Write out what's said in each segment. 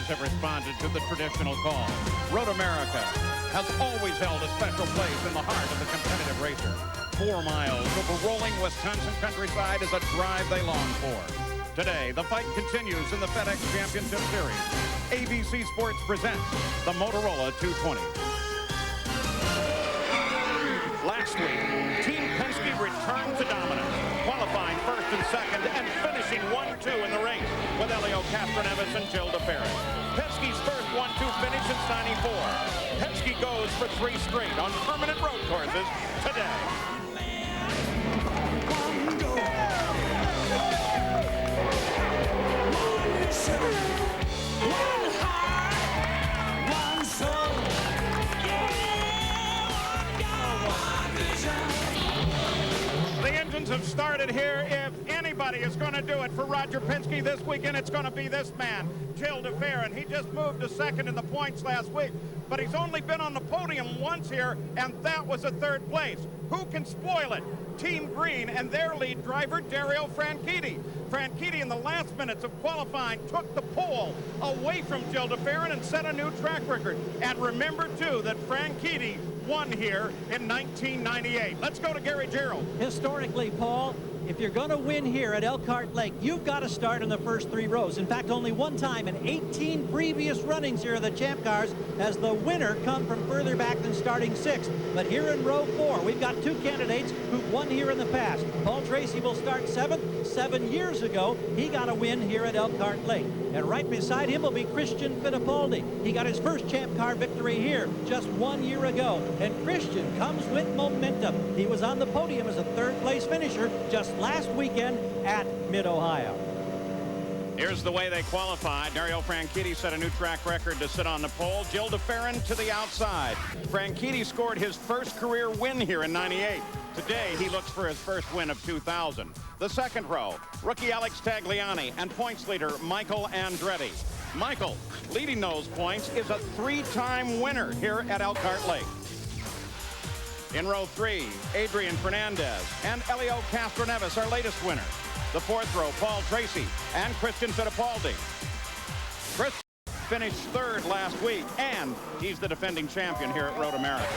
drivers have responded to the traditional call. Road America has always held a special place in the heart of the competitive racer. 4 miles over rolling Wisconsin countryside is a drive they long for. Today, the fight continues in the FedEx Championship Series. ABC Sports presents the Motorola 220. Last week, Team Penske returned to dominance, qualifying first and second and finishing 1-2 in the race with Elio Castroneves and Gil de Ferran. Penske's first 1-2 finish since '94. Penske goes for 3 straight on permanent road courses today. One heart, one soul. The engines have started here. If anybody is going to do it for Roger Penske this weekend, it's going to be this man, Gil de Ferran. He just moved to second in the points last week, but he's only been on the podium once here, and that was a 3rd place. Who can spoil it? Team Green and their lead driver, Dario Franchitti. Franchitti, in the last minutes of qualifying, took the pole away from Gil de Ferran and set a new track record. And remember, too, that Franchitti won here in 1998. Let's go to Gary Gerald. Historically, Paul, if you're going to win here at Elkhart Lake, you've got to start in the first 3 rows. In fact, only one time in 18 previous runnings here of the Champ Cars has the winner come from further back than starting 6th. But here in row 4, we've got 2 candidates who've won here in the past. Paul Tracy will start 7th. 7 years ago, he got a win here at Elkhart Lake. And right beside him will be Christian Fittipaldi. He got his first Champ Car victory here just 1 year ago. And Christian comes with momentum. He was on the podium as a 3rd place finisher just last weekend at Mid-Ohio. Here's the way they qualified. Dario Franchitti set a new track record to sit on the pole. Gil de Ferran to the outside. Franchitti scored his first career win here in '98. Today, he looks for his first win of 2000. The 2nd row, rookie Alex Tagliani and points leader Michael Andretti. Michael, leading those points, is a 3-time winner here at Elkhart Lake. In row 3, Adrian Fernandez and Elio Castroneves, our latest winner. The 4th row, Paul Tracy and Christian Fittipaldi. Christian finished 3rd last week, and he's the defending champion here at Road America.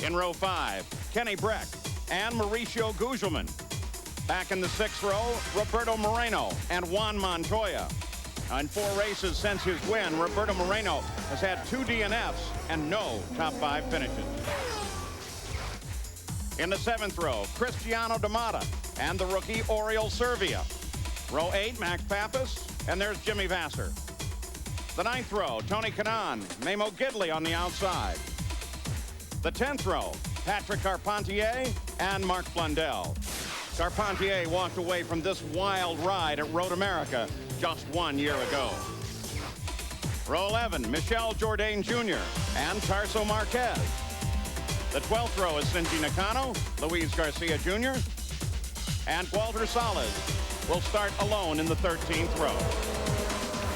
In row 5, Kenny Breck and Mauricio Gugelmin. Back in the 6th row, Roberto Moreno and Juan Montoya. In 4 races since his win, Roberto Moreno has had 2 DNFs and no top 5 finishes. In the 7th row, Cristiano D'Amata and the rookie Oriol Servia. Row 8, Max Pappas, and there's Jimmy Vasser. The 9th row, Tony Kanaan, Memo Gidley on the outside. The 10th row, Patrick Carpentier and Mark Blundell. Carpentier walked away from this wild ride at Road America just 1 year ago. Row 11, Michel Jourdain Jr. and Tarso Marquez. The 12th row is Shinji Nakano, Luis Garcia Jr. and Walter Salas will start alone in the 13th row.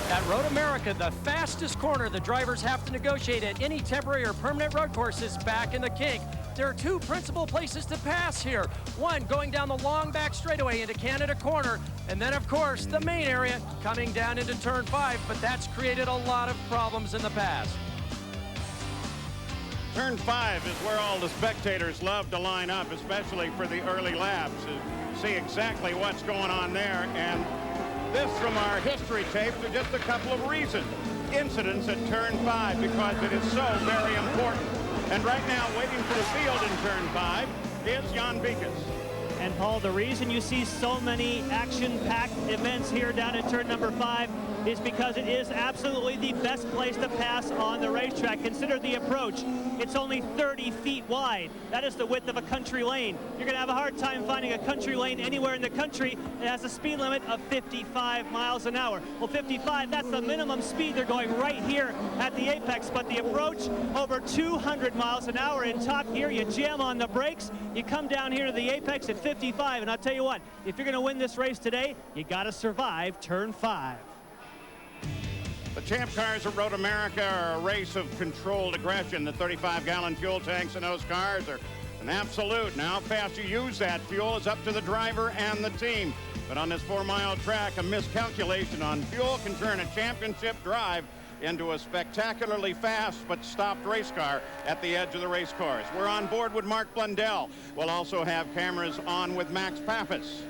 At Road America, the fastest corner the drivers have to negotiate at any temporary or permanent road course is back in the kink. There are 2 principal places to pass here. One going down the long back straightaway into Canada Corner, and then of course the main area coming down into turn 5, but that's created a lot of problems in the past. Turn 5 is where all the spectators love to line up, especially for the early laps, to see exactly what's going on there. And this from our history tapes are just a couple of recent incidents at turn 5 because it is so very important. And right now, waiting for the field in turn 5 is Jan Beekes. And Paul, the reason you see so many action-packed events here down in turn number 5 is because it is absolutely the best place to pass on the racetrack. Consider the approach. It's only 30 feet wide. That is the width of a country lane. You're going to have a hard time finding a country lane anywhere in the country that has a speed limit of 55 miles an hour. Well, 55, that's the minimum speed they're going right here at the apex, but the approach over 200 miles an hour. In top gear, you jam on the brakes, you come down here to the apex at 55, and I'll tell you what, if you're going to win this race today, you got to survive turn 5. The Champ Cars at Road America are a race of controlled aggression. The 35-gallon fuel tanks in those cars are an absolute. Now, how fast you use that fuel is up to the driver and the team. But on this 4-mile track, a miscalculation on fuel can turn a championship drive into a spectacularly fast but stopped race car at the edge of the race course. We're on board with Mark Blundell. We'll also have cameras on with Max Pappas.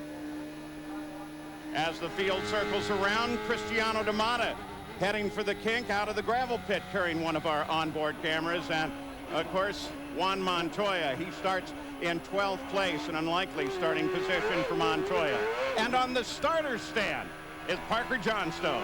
As the field circles around, Cristiano D'Amata heading for the kink out of the gravel pit, carrying one of our onboard cameras. And of course, Juan Montoya, he starts in 12th place, an unlikely starting position for Montoya. And on the starter stand is Parker Johnstone.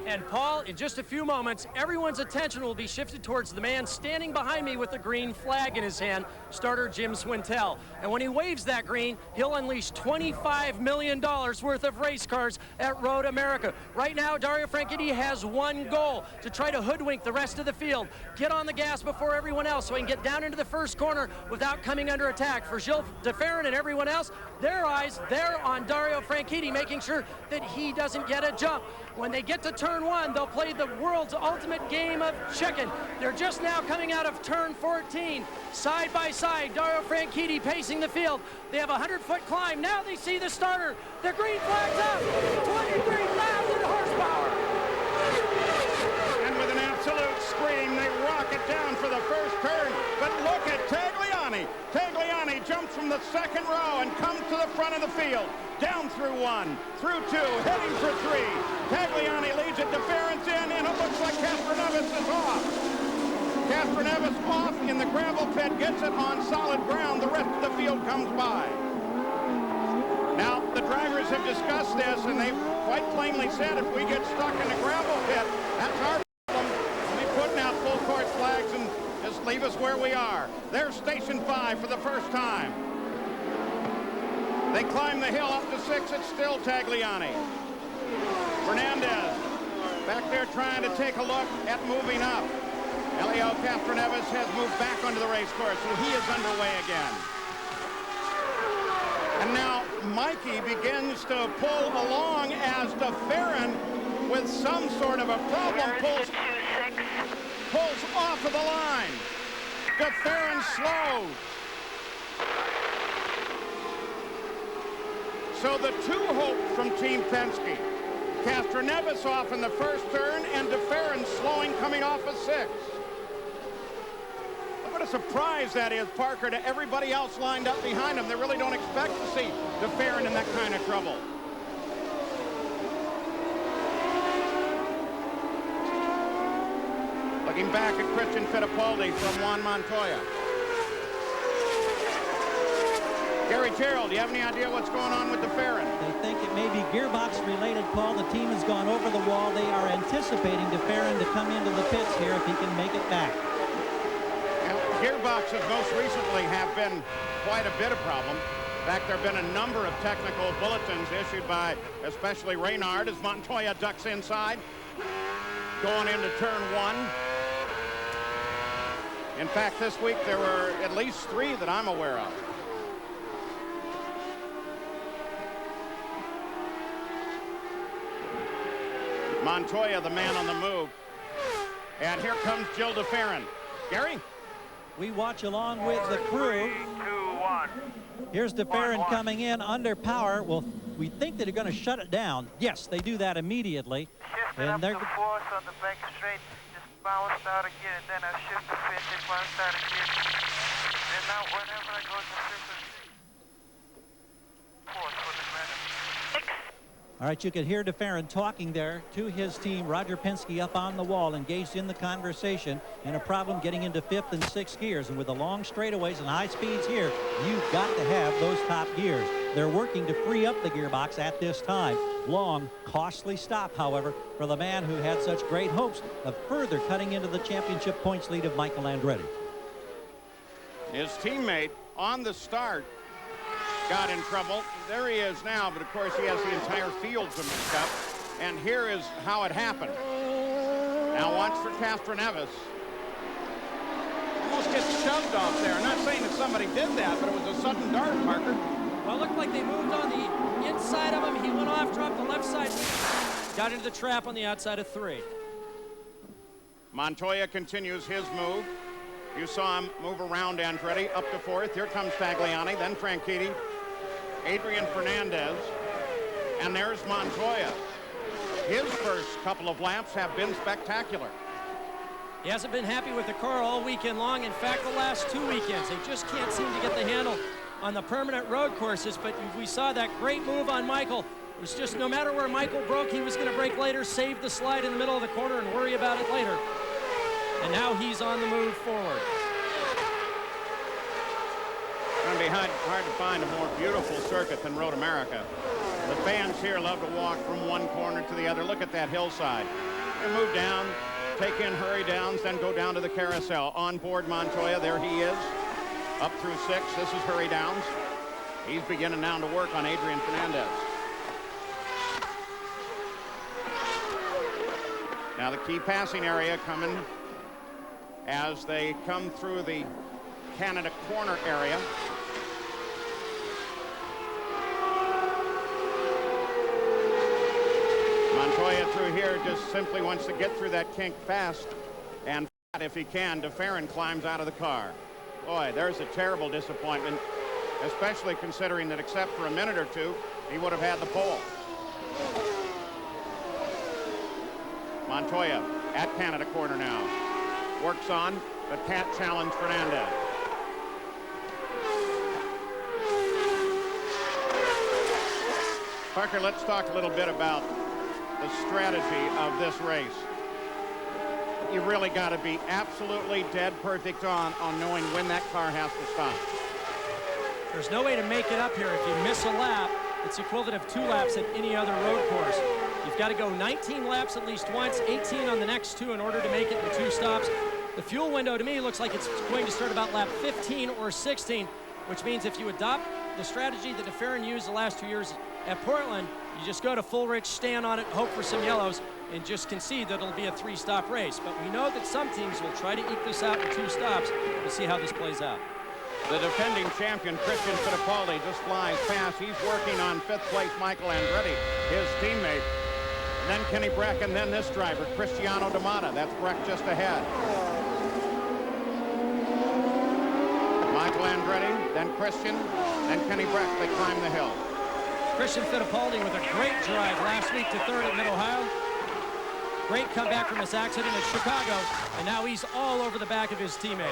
And Paul, in just a few moments, everyone's attention will be shifted towards the man standing behind me with the green flag in his hand, starter Jim Swintel. And when he waves that green, he'll unleash $25 million worth of race cars at Road America. Right now, Dario Franchitti has one goal: to try to hoodwink the rest of the field, get on the gas before everyone else so he can get down into the first corner without coming under attack. For Gilles DeFerrin and everyone else, their eyes, they're on Dario Franchitti, making sure that he doesn't get a jump. When they get to turn one, they'll play the world's ultimate game of chicken. They're just now coming out of turn 14. Side by side, Dario Franchitti pacing the field. They have a 100-foot climb. Now they see the starter. The green flag's up. 23,000 horsepower. And with an absolute scream, they rocket down for the first turn. But look at Tagliani. Tagliani jumps from the second row and comes to the front of the field. Down through 1, through 2, heading for 3. Tagliani leads it, DeFerrin's in, and it looks like Castroneves is off. Castroneves off in the gravel pit, gets it on solid ground. The rest of the field comes by. Now, the drivers have discussed this, and they've quite plainly said if we get stuck in the gravel pit, that's our problem. We'll be putting out full course flags and just leave us where we are. There's Station 5 for the first time. They climb the hill up to 6. It's still Tagliani. Fernandez back there trying to take a look at moving up. Elio Castroneves has moved back onto the race course, so he is underway again. And now Mikey begins to pull along as DeFerrin, with some sort of a problem, pulls off of the line. DeFerrin slows. So the two hopes from Team Penske: Castroneves off in the first turn and DeFerrin slowing coming off of 6. What a surprise that is, Parker, to everybody else lined up behind him. They really don't expect to see DeFerrin in that kind of trouble. Looking back at Christian Fittipaldi from Juan Montoya. Gary Gerald, do you have any idea what's going on with DeFerrin? They think it may be gearbox related, Paul. The team has gone over the wall. They are anticipating DeFerrin to come into the pits here if he can make it back. Now, gearboxes most recently have been quite a bit of problem. In fact, there have been a number of technical bulletins issued by especially Reynard as Montoya ducks inside, going into turn 1. In fact, this week there were at least 3 that I'm aware of. Montoya, the man on the move. And here comes Gilles DeFerrin. Gary? We watch along with the crew. 3, 2, 1. Here's DeFerrin coming in under power. Well, we think that they're going to shut it down. Yes, they do that immediately. Shifting up the force on the back straight. Just power start again, and then I shift the pitch and power start again. And now whenever I go to frequency, force for the minute. 6. All right, you can hear DeFerrin talking there to his team. Roger Penske up on the wall, engaged in the conversation, and a problem getting into 5th and 6th gears. And with the long straightaways and high speeds here, you've got to have those top gears. They're working to free up the gearbox at this time. Long, costly stop, however, for the man who had such great hopes of further cutting into the championship points lead of Michael Andretti. His teammate on the start got in trouble. There he is now, but of course he has the entire field to mix up. And here is how it happened. Now watch for Castroneves. Almost gets shoved off there. I'm not saying that somebody did that, but it was a sudden dart, Parker. Well, it looked like they moved on the inside of him. He went off, dropped the left side, got into the trap on the outside of 3. Montoya continues his move. You saw him move around Andretti up to 4th. Here comes Tagliani, then Franchitti, Adrian Fernandez. And there's Montoya. His first couple of laps have been spectacular. He hasn't been happy with the car all weekend long. In fact, the last 2 weekends, they just can't seem to get the handle on the permanent road courses. But we saw that great move on Michael. It was just no matter where Michael broke, he was going to brake later, save the slide in the middle of the corner, and worry about it later. And now he's on the move forward. It's going to be hard to find a more beautiful circuit than Road America. The fans here love to walk from one corner to the other. Look at that hillside. They move down, take in hurry downs, then go down to the carousel. On board Montoya, there he is. Up through 6, this is hurry downs. He's beginning now to work on Adrian Fernandez. Now the key passing area coming as they come through the Canada corner area. Montoya through here just simply wants to get through that kink fast, and if he can, DeFerrin climbs out of the car. Boy, there's a terrible disappointment, especially considering that except for a minute or two, he would have had the pole. Montoya at Canada corner now. Works on, but can't challenge Fernandez. Parker, let's talk a little bit about the strategy of this race. You really got to be absolutely dead perfect on knowing when that car has to stop. There's no way to make it up here. If you miss a lap, it's equivalent of 2 laps at any other road course. You've got to go 19 laps at least once, 18 on the next 2 in order to make it in 2 stops. The fuel window to me looks like it's going to start about lap 15 or 16, which means if you adopt the strategy that DeFerrin used the last 2 years at Portland, you just go to full rich, stand on it, hope for some yellows, and just concede that it'll be a 3-stop race. But we know that some teams will try to eke this out in 2 stops. We'll see how this plays out. The defending champion, Christian Fittipaldi, just flies past. He's working on 5th place Michael Andretti, his teammate. And then Kenny Breck, and then this driver, Cristiano D'Amata. That's Breck just ahead. Michael Andretti, then Christian, then Kenny Breck. They climb the hill. Christian Fittipaldi with a great drive last week to 3rd at Mid-Ohio. Great comeback from his accident at Chicago, and now he's all over the back of his teammate.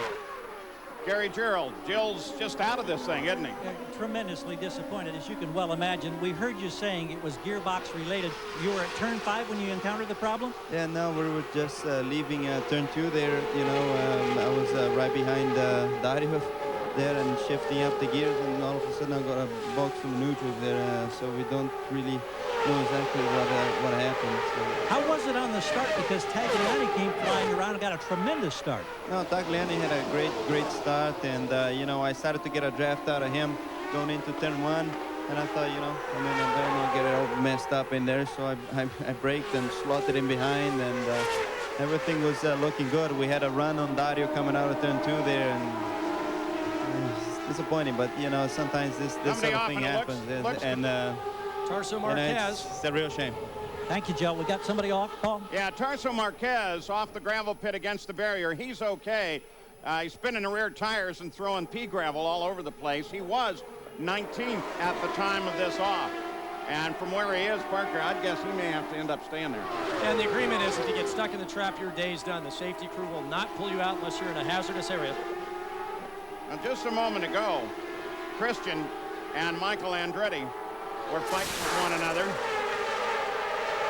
Gary Gerald. Gill's just out of this thing, isn't he? Tremendously disappointed, as you can well imagine. We heard you saying it was gearbox related. You were at turn 5 when you encountered the problem? Yeah, no, we were just leaving turn 2 there. You know, I was right behind Dario there and shifting up the gears, and all of a sudden I got a box from neutral there, so we don't really know exactly what happened. So. How was it on the start? Because Tagliani came flying around and got a tremendous start. No, Tagliani had a great start, and you know, I started to get a draft out of him going into turn 1, and I thought, you know, I better not get it all messed up in there, so I braked and slotted in behind, and everything was looking good. We had a run on Dario coming out of turn 2 there, and it's disappointing, but you know, sometimes this sort of thing happens, and Tarso Marquez. It's a real shame. Thank you, Joe. We got somebody off, Paul? Yeah, Tarso Marquez off the gravel pit against the barrier. He's okay. He's spinning the rear tires and throwing pea gravel all over the place. He was 19th at the time of this off. And from where he is, Parker, I'd guess he may have to end up staying there. And the agreement is if you get stuck in the trap, your day's done. The safety crew will not pull you out unless you're in a hazardous area. Now, just a moment ago, Christian and Michael Andretti were fighting with one another.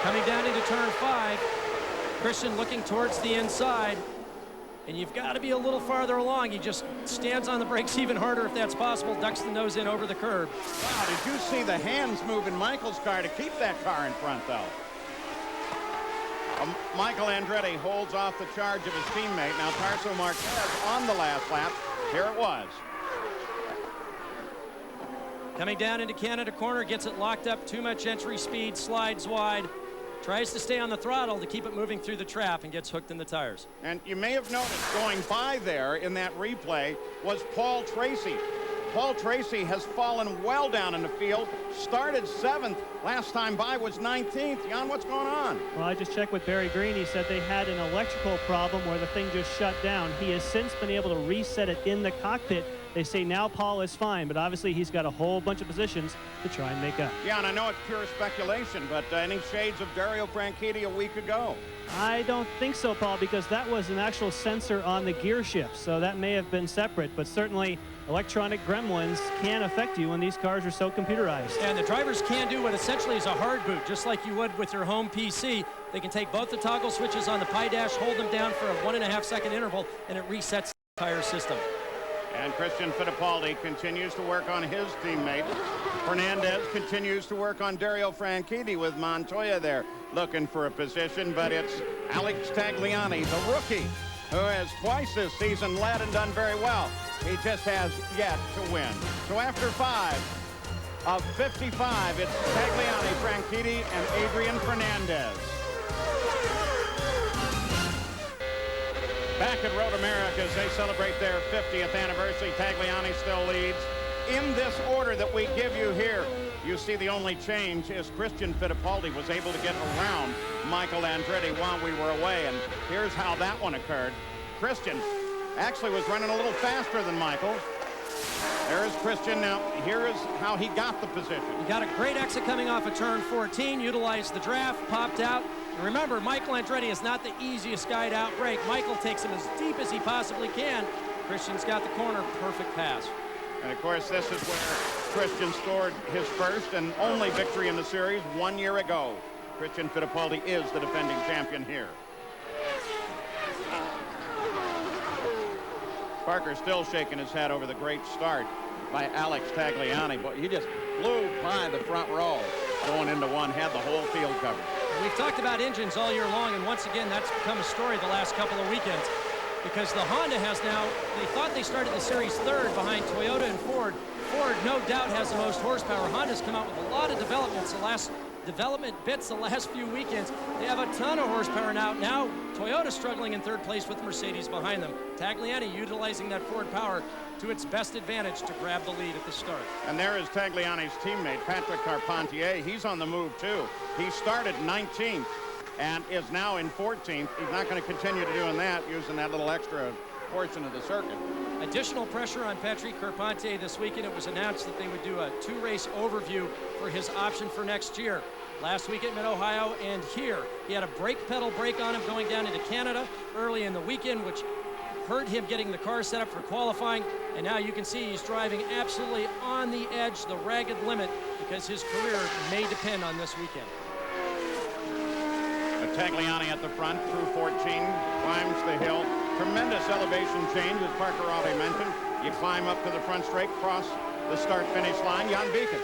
Coming down into turn 5, Christian looking towards the inside, and you've got to be a little farther along. He just stands on the brakes even harder if that's possible, ducks the nose in over the curb. Wow, did you see the hands move in Michael's car to keep that car in front, though? Michael Andretti holds off the charge of his teammate. Now Tarso Marquez on the last lap. Here it was. Coming down into Canada corner, gets it locked up, too much entry speed, slides wide, tries to stay on the throttle to keep it moving through the trap, and gets hooked in the tires. And you may have noticed going by there in that replay was Paul Tracy. Paul Tracy has fallen well down in the field, started 7th, Last time by was 19th. Jan, what's going on? Well, I just checked with Barry Green. He said they had an electrical problem where the thing just shut down. He has since been able to reset it in the cockpit. They say now Paul is fine, but obviously he's got a whole bunch of positions to try and make up. Yeah, and I know it's pure speculation, but any shades of Dario Franchitti a week ago? I don't think so, Paul, because that was an actual sensor on the gear shift, so that may have been separate, but certainly electronic gremlins can affect you when these cars are so computerized. And the drivers can do what essentially is a hard boot, just like you would with your home PC. They can take both the toggle switches on the Pi Dash, hold them down for a 1.5 second interval, and it resets the entire system. And Christian Fittipaldi continues to work on his teammate. Fernandez continues to work on Dario Franchitti with Montoya there looking for a position, but it's Alex Tagliani, the rookie, who has twice this season led and done very well. He just has yet to win. So after 5 of 55, it's Tagliani, Franchitti, and Adrian Fernandez. Back at Road America as they celebrate their 50th anniversary, Tagliani still leads. In this order that we give you here, you see the only change is Christian Fittipaldi was able to get around Michael Andretti while we were away, and here's how that one occurred. Christian actually was running a little faster than Michael. There is Christian. Now, here is how he got the position. He got a great exit coming off of turn 14, utilized the draft, popped out. And remember, Michael Andretti is not the easiest guy to outbrake. Michael takes him as deep as he possibly can. Christian's got the corner, perfect pass. And of course, this is where Christian scored his first and only victory in the series 1 year ago. Christian Fittipaldi is the defending champion here. Parker still shaking his head over the great start by Alex Tagliani, but he just flew by the front row. Going into one, had the whole field covered. We've talked about engines all year long, and once again, that's become a story the last couple of weekends. Because the Honda has now, they thought they started the series third behind Toyota and Ford. Ford, no doubt, has the most horsepower. Honda's come out with a lot of developments the last few weekends. They have a ton of horsepower now. Now, Toyota struggling in third place with Mercedes behind them. Tagliani utilizing that Ford power to its best advantage to grab the lead at the start. And there is Tagliani's teammate, Patrick Carpentier. He's on the move, too. He started 19th. And is now in 14th. He's not going to continue to doing that, using that little extra portion of the circuit. Additional pressure on Patrick Carpentier this weekend. It was announced that they would do a 2-race overview for his option for next year. Last week at Mid-Ohio and here. He had a brake pedal break on him going down into Canada early in the weekend, which hurt him getting the car set up for qualifying. And now you can see he's driving absolutely on the edge, the ragged limit, because his career may depend on this weekend. Tagliani at the front through 14, climbs the hill. Tremendous elevation change, as Parker already mentioned. You climb up to the front straight, cross the start-finish line. Jan Beekes.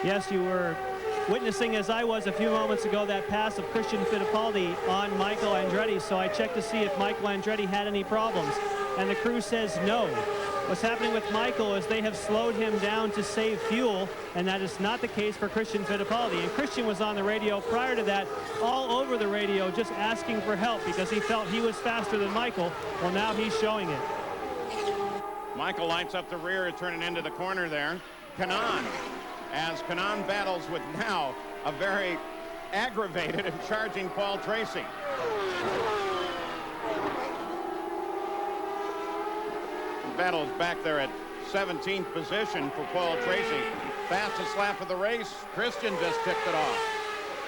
Yes, you were witnessing, as I was a few moments ago, that pass of Christian Fittipaldi on Michael Andretti. So I checked to see if Michael Andretti had any problems, and the crew says no. What's happening with Michael is they have slowed him down to save fuel, and that is not the case for Christian Fittipaldi. And Christian was on the radio prior to that, all over the radio, just asking for help because he felt he was faster than Michael. Well, now he's showing it. Michael lights up the rear, turning into the corner there. Kanaan, as Kanaan battles with now a very aggravated and charging Paul Tracy. Battles back there at 17th position for Paul Tracy. Fastest lap of the race. Christian just tipped it off.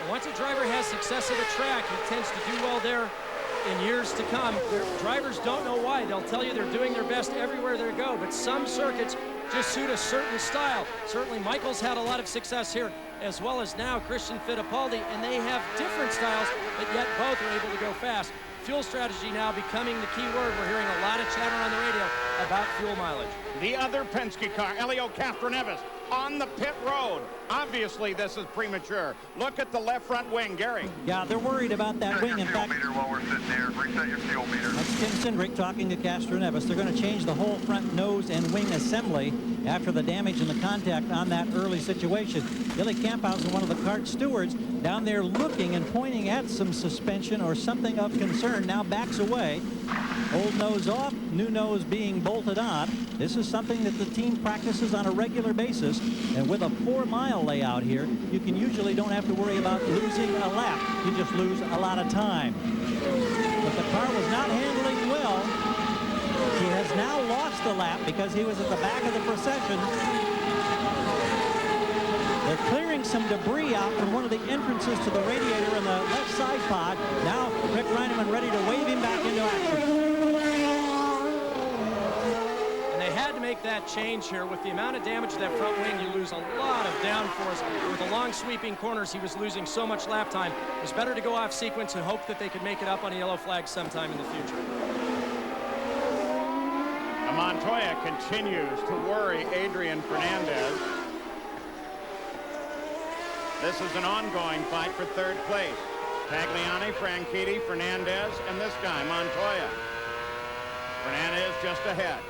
And once a driver has success at a track, he tends to do well there in years to come. Drivers don't know why. They'll tell you they're doing their best everywhere they go, but some circuits just suit a certain style. Certainly Michael's had a lot of success here, as well as now Christian Fittipaldi, and they have different styles, but yet both are able to go fast. Fuel strategy now becoming the key word. We're hearing a lot of chatter on the radio about fuel mileage. The other Penske car, Elio Castroneves, on the pit road. Obviously, this is premature. Look at the left front wing, Gary. Yeah, they're worried about that wing. In fact, meter while we're sitting here. Reset your fuel meter. that's Tim Cindric talking to Castroneves. They're going to change the whole front nose and wing assembly after the damage and the contact on that early situation. Billy Camphausen, one of the kart stewards, down there looking and pointing at some suspension or something of concern, now backs away. Old nose off, new nose being bolted on. This is something that the team practices on a regular basis. And with a 4-mile layout here, you can usually don't have to worry about losing a lap. You just lose a lot of time. But the car was not handling well. He has now lost a lap because he was at the back of the procession. They're clearing some debris out from one of the entrances to the radiator in the left side pod. Now Rick Reineman ready to wave him back into action. And they had to make that change here. With the amount of damage to that front wing, you lose a lot of downforce. With the long sweeping corners, he was losing so much lap time. It was better to go off sequence and hope that they could make it up on a yellow flag sometime in the future. Montoya continues to worry Adrian Fernandez. This is an ongoing fight for third place. Tagliani, Franchitti, Fernandez, and this guy, Montoya. Fernandez just ahead.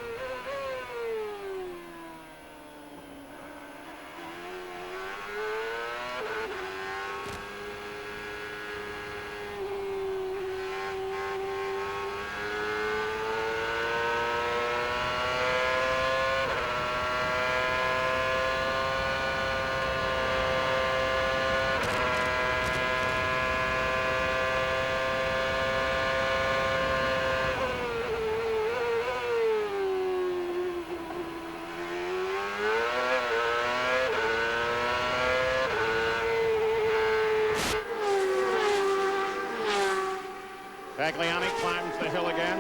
Tagliani climbs the hill again.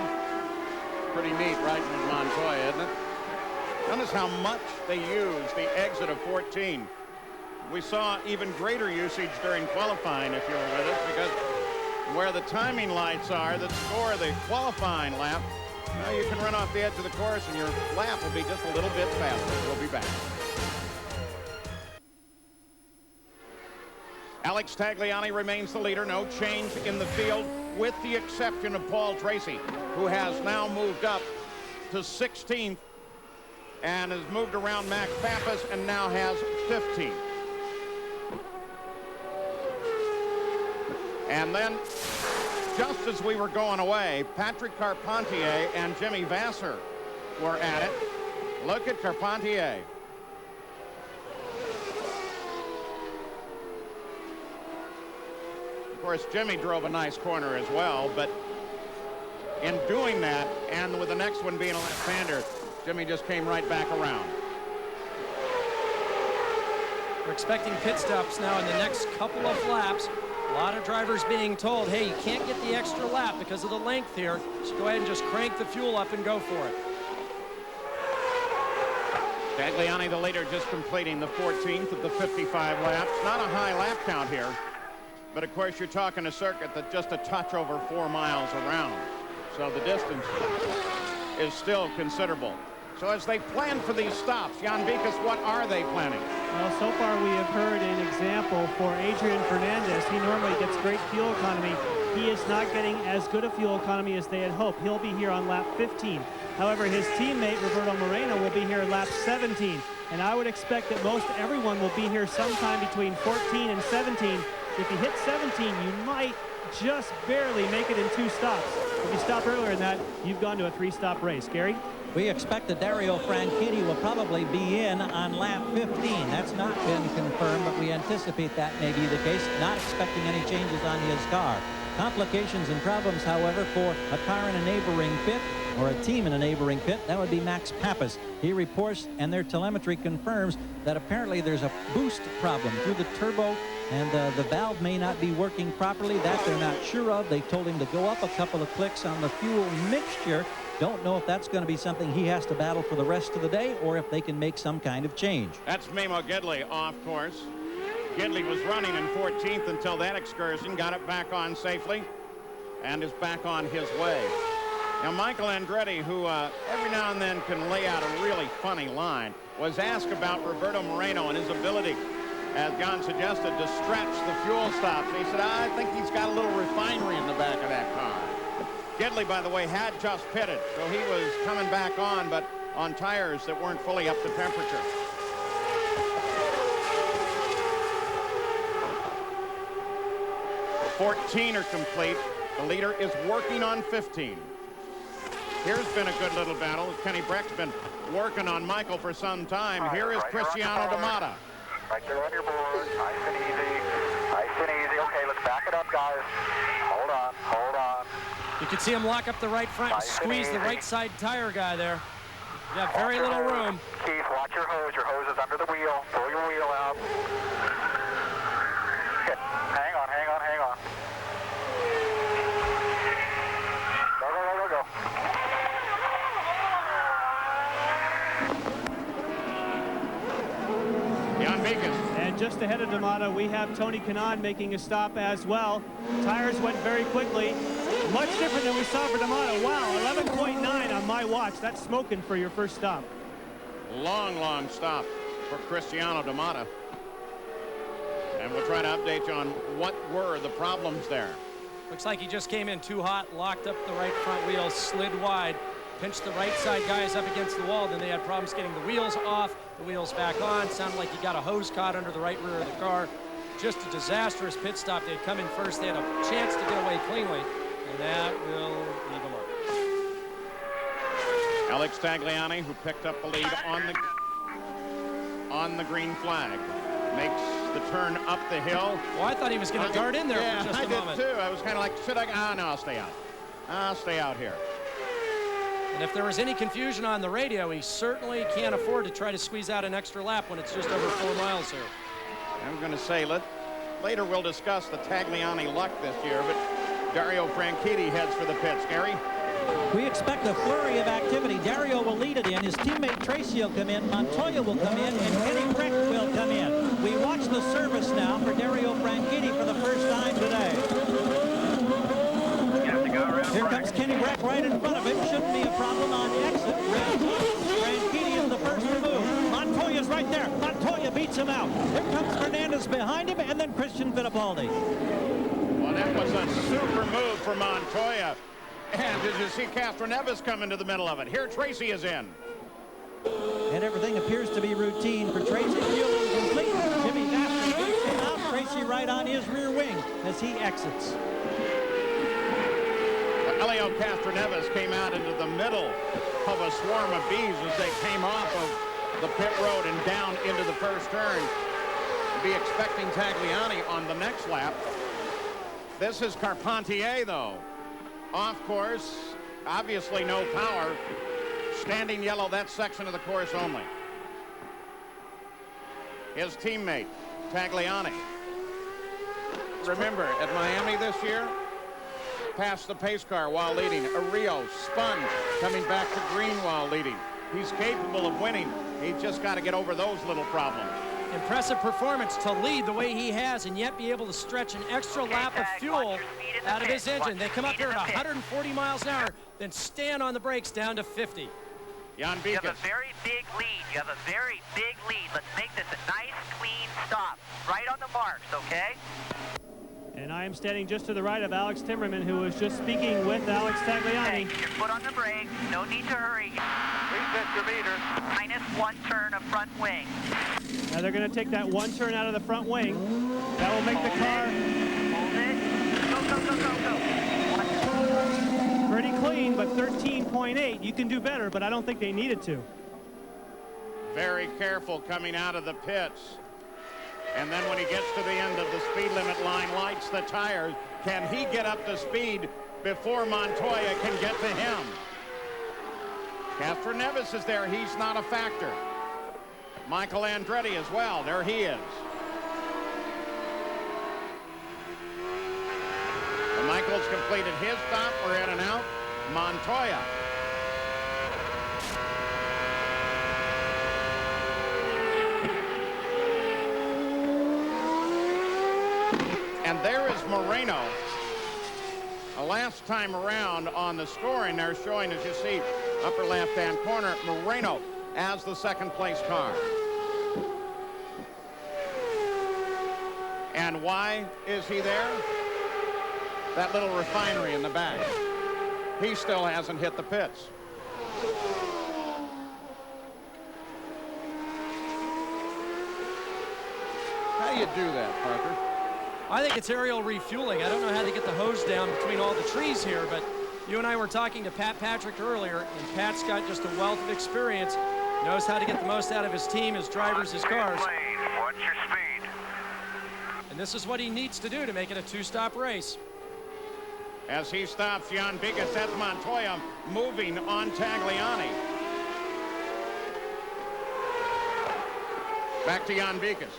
Pretty neat riding with Montoya, isn't it? Notice how much they use the exit of 14. We saw even greater usage during qualifying, if you were with us, because where the timing lights are that score the qualifying lap, well, you can run off the edge of the course and your lap will be just a little bit faster. We'll be back. Alex Tagliani remains the leader. No change in the field, with the exception of Paul Tracy, who has now moved up to 16th and has moved around Max Pappas and now has 15th. And then, just as we were going away, Patrick Carpentier and Jimmy Vasser were at it. Look at Carpentier. Of course, Jimmy drove a nice corner as well, but in doing that, and with the next one being a left-hander, Jimmy just came right back around. We're expecting pit stops now in the next couple of laps. A lot of drivers being told, hey, you can't get the extra lap because of the length here, so go ahead and just crank the fuel up and go for it. Tagliani, the leader, just completing the 14th of the 55 laps. Not a high lap count here, but of course you're talking a circuit that's just a touch over 4 miles around, so the distance is still considerable. So as they plan for these stops, Jan Beekes, what are they planning? Well, so far we have heard an example for Adrian Fernandez. He normally gets great fuel economy. He is not getting as good a fuel economy as they had hoped. He'll be here on lap 15. However, his teammate Roberto Moreno will be here at lap 17. And I would expect that most everyone will be here sometime between 14 and 17. If you hit 17, you might just barely make it in 2 stops. If you stop earlier than that, you've gone to a 3-stop race. Gary? We expect that Dario Franchitti will probably be in on lap 15. That's not been confirmed, but we anticipate that may be the case. Not expecting any changes on his car. Complications and problems, however, for a car in a neighboring pit or a team in a neighboring pit, that would be Max Pappas. He reports, and their telemetry confirms, that apparently there's a boost problem through the turbo, and the valve may not be working properly. That they're not sure of. They told him to go up a couple of clicks on the fuel mixture. Don't know if that's going to be something he has to battle for the rest of the day or if they can make some kind of change. That's Memo Gidley off course. Gidley was running in 14th until that excursion, got it back on safely, and is back on his way. Now, Michael Andretti, who every now and then can lay out a really funny line, was asked about Roberto Moreno and his ability, as Jan suggested, to stretch the fuel stops. He said, I think he's got a little refinery in the back of that car. Gidley, by the way, had just pitted, so he was coming back on, but on tires that weren't fully up to temperature. The 14 are complete. The leader is working on 15. Here's been a good little battle. Kenny Breck's been working on Michael for some time. Here is Cristiano D'Amata. Right there on your board. Nice and easy. Nice and easy. Okay, let's back it up, guys. Hold on. Hold on. You can see him lock up the right front and squeeze the right side tire guy there. You have very little room. Keith, watch your hose. Your hose is under the wheel. Pull your wheel out. Good. Hang on, hang on, hang on. Go, go, go, go, go. Jan Beekes. And just ahead of D'Amata, we have Tony Kanaan making a stop as well. Tires went very quickly. Much different than we saw for D'Amata. Wow, 11.9 on my watch. That's smoking for your first stop. Long, long stop for Cristiano D'Amata. And we'll try to update you on what were the problems there. Looks like he just came in too hot, locked up the right front wheel, slid wide, pinched the right side guys up against the wall. Then they had problems getting the wheels off, the wheels back on. Sounded like he got a hose caught under the right rear of the car. Just a disastrous pit stop. They'd come in first. They had a chance to get away cleanly, and that will leave a mark. Alex Tagliani, who picked up the lead on the green flag, makes the turn up the hill. Well, I thought he was going to dart in there for just a moment. I did too. I was kind of like, should I? Ah, no, I'll stay out. I'll stay out here. And if there was any confusion on the radio, he certainly can't afford to try to squeeze out an extra lap when it's just over 4 miles here. I'm going to say, later we'll discuss the Tagliani luck this year, but Dario Franchitti heads for the pits. Gary? We expect a flurry of activity. Dario will lead it in. His teammate Tracy will come in. Montoya will come in. And Kenny Breck will come in. We watch the service now for Dario Franchitti for the first time today. Here comes Kenny Breck right in front of him. Shouldn't be a problem on exit. Franchitti is the first to move. Montoya's right there. Montoya beats him out. Here comes Fernandez behind him, and then Christian Fittipaldi. Well, that was a super move for Montoya. And did you see Castroneves come into the middle of it? Here Tracy is in. And everything appears to be routine for Tracy. Fueling complete. Jimmy Vasquez beats him out. Tracy right on his rear wing as he exits. Elio Castroneves came out into the middle of a swarm of bees as they came off of the pit road and down into the first turn. Be expecting Tagliani on the next lap. This is Carpentier, though. Off course, obviously no power. Standing yellow, that section of the course only. His teammate, Tagliani. Remember, at Miami this year, passed the pace car while leading. Rio spun, coming back to green while leading. He's capable of winning. He's just got to get over those little problems. Impressive performance to lead the way he has and yet be able to stretch an extra lap of fuel out of his engine. They come up here at 140 miles an hour, then stand on the brakes down to 50. Jan Beekes. You have a very big lead. You have a very big lead. Let's make this a nice, clean stop. Right on the marks, okay? And I am standing just to the right of Alex Timmerman, who was just speaking with Alex Tagliani. Okay, your foot on the brake. No need to hurry. Reset your meter. -1 turn of front wing. Now they're going to take that 1 turn out of the front wing. That will make the car Hold it. Go, go, go, go, go. pretty clean, but 13.8. You can do better, but I don't think they needed to. Very careful coming out of the pits. And then when he gets to the end of the speed limit line, lights the tires. Can he get up to speed before Montoya can get to him? Castroneves is there. He's not a factor. Michael Andretti as well. There he is. And Michael's completed his stop. We're in and out. Montoya. And there is Moreno. Last time around on the scoring, they're showing, as you see, upper left-hand corner, Moreno as the second-place car. And why is he there? That little refinery in the back. He still hasn't hit the pits. How do you do that, Parker? I think it's aerial refueling. I don't know how they get the hose down between all the trees here, but You and I were talking to Pat Patrick earlier, and Pat's got just a wealth of experience, knows how to get the most out of his team, his drivers, his cars. Watch your speed. And this is what he needs to do to make it a two-stop race. As he stops Jan Bigas, that's Montoya moving on Tagliani. Back to Jan Bigas.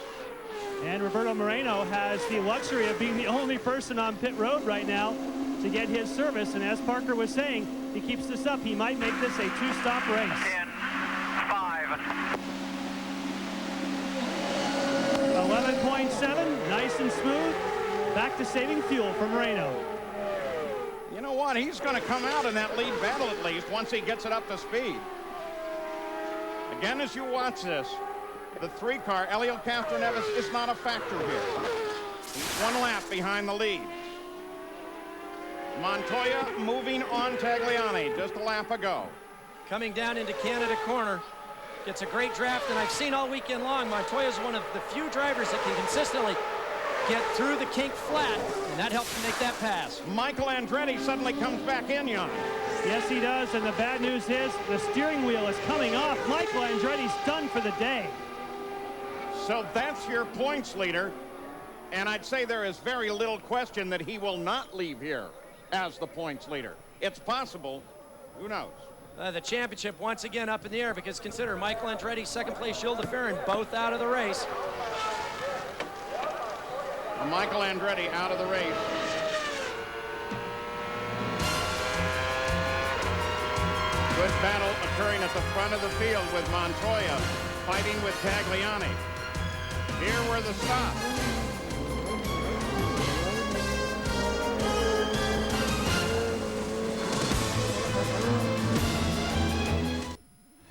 And Roberto Moreno has the luxury of being the only person on pit road right now to get his service. And as Parker was saying, he keeps this up, he might make this a two-stop race. 10, 5. 11.7, nice and smooth. Back to saving fuel for Moreno. You know what? He's going to come out in that lead battle at least once he gets it up to speed. Again, as you watch this, the 3-car, Helio Castroneves, is not a factor here. He's 1 lap behind the lead. Montoya moving on Tagliani just a lap ago. Coming down into Canada corner. Gets a great draft, and I've seen all weekend long, Montoya's one of the few drivers that can consistently get through the kink flat, and that helps him make that pass. Michael Andretti suddenly comes back in, Jan. Yes, he does, and the bad news is the steering wheel is coming off. Michael Andretti's done for the day. So that's your points leader, and I'd say there is very little question that he will not leave here as the points leader. It's possible. Who knows? The championship once again up in the air, because consider Michael Andretti, second place, Gilles de Ferran, both out of the race. Michael Andretti out of the race. Good battle occurring at the front of the field with Montoya fighting with Tagliani. Here were the stops.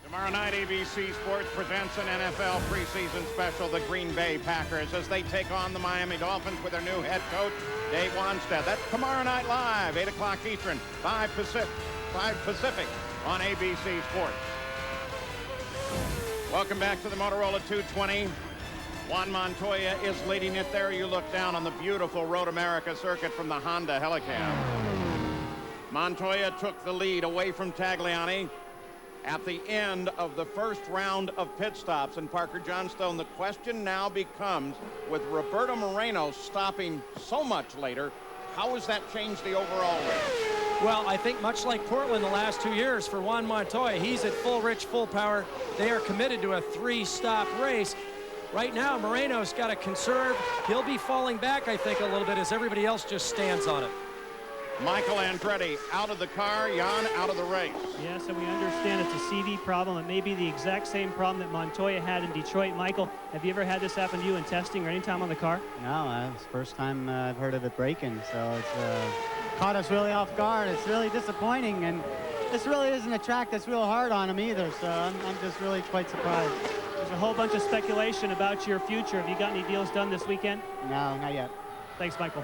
Tomorrow night, ABC Sports presents an NFL preseason special, the Green Bay Packers, as they take on the Miami Dolphins with their new head coach, Dave Wanstead. That's tomorrow night live, 8 o'clock Eastern, 5 Pacific on ABC Sports. Welcome back to the Motorola 220. Juan Montoya is leading it there. You look down on the beautiful Road America circuit from the Honda Helicab. Montoya took the lead away from Tagliani at the end of the first round of pit stops. And Parker Johnstone, the question now becomes, with Roberto Moreno stopping so much later, how has that changed the overall race? Well, I think much like Portland the last 2 years for Juan Montoya, he's at full rich, full power. They are committed to a 3-stop race. Right now, Moreno's got to conserve. He'll be falling back, I think, a little bit as everybody else just stands on it. Michael Andretti out of the car, Jan out of the race. Yes, and we understand it's a CV problem. It may be the exact same problem that Montoya had in Detroit. Michael, have you ever had this happen to you in testing or any time on the car? No, it's the first time I've heard of it breaking, so it's caught us really off guard. It's really disappointing, and this really isn't a track that's real hard on him either, so I'm just really quite surprised. There's a whole bunch of speculation about your future. Have you got any deals done this weekend? No, not yet. Thanks, Michael.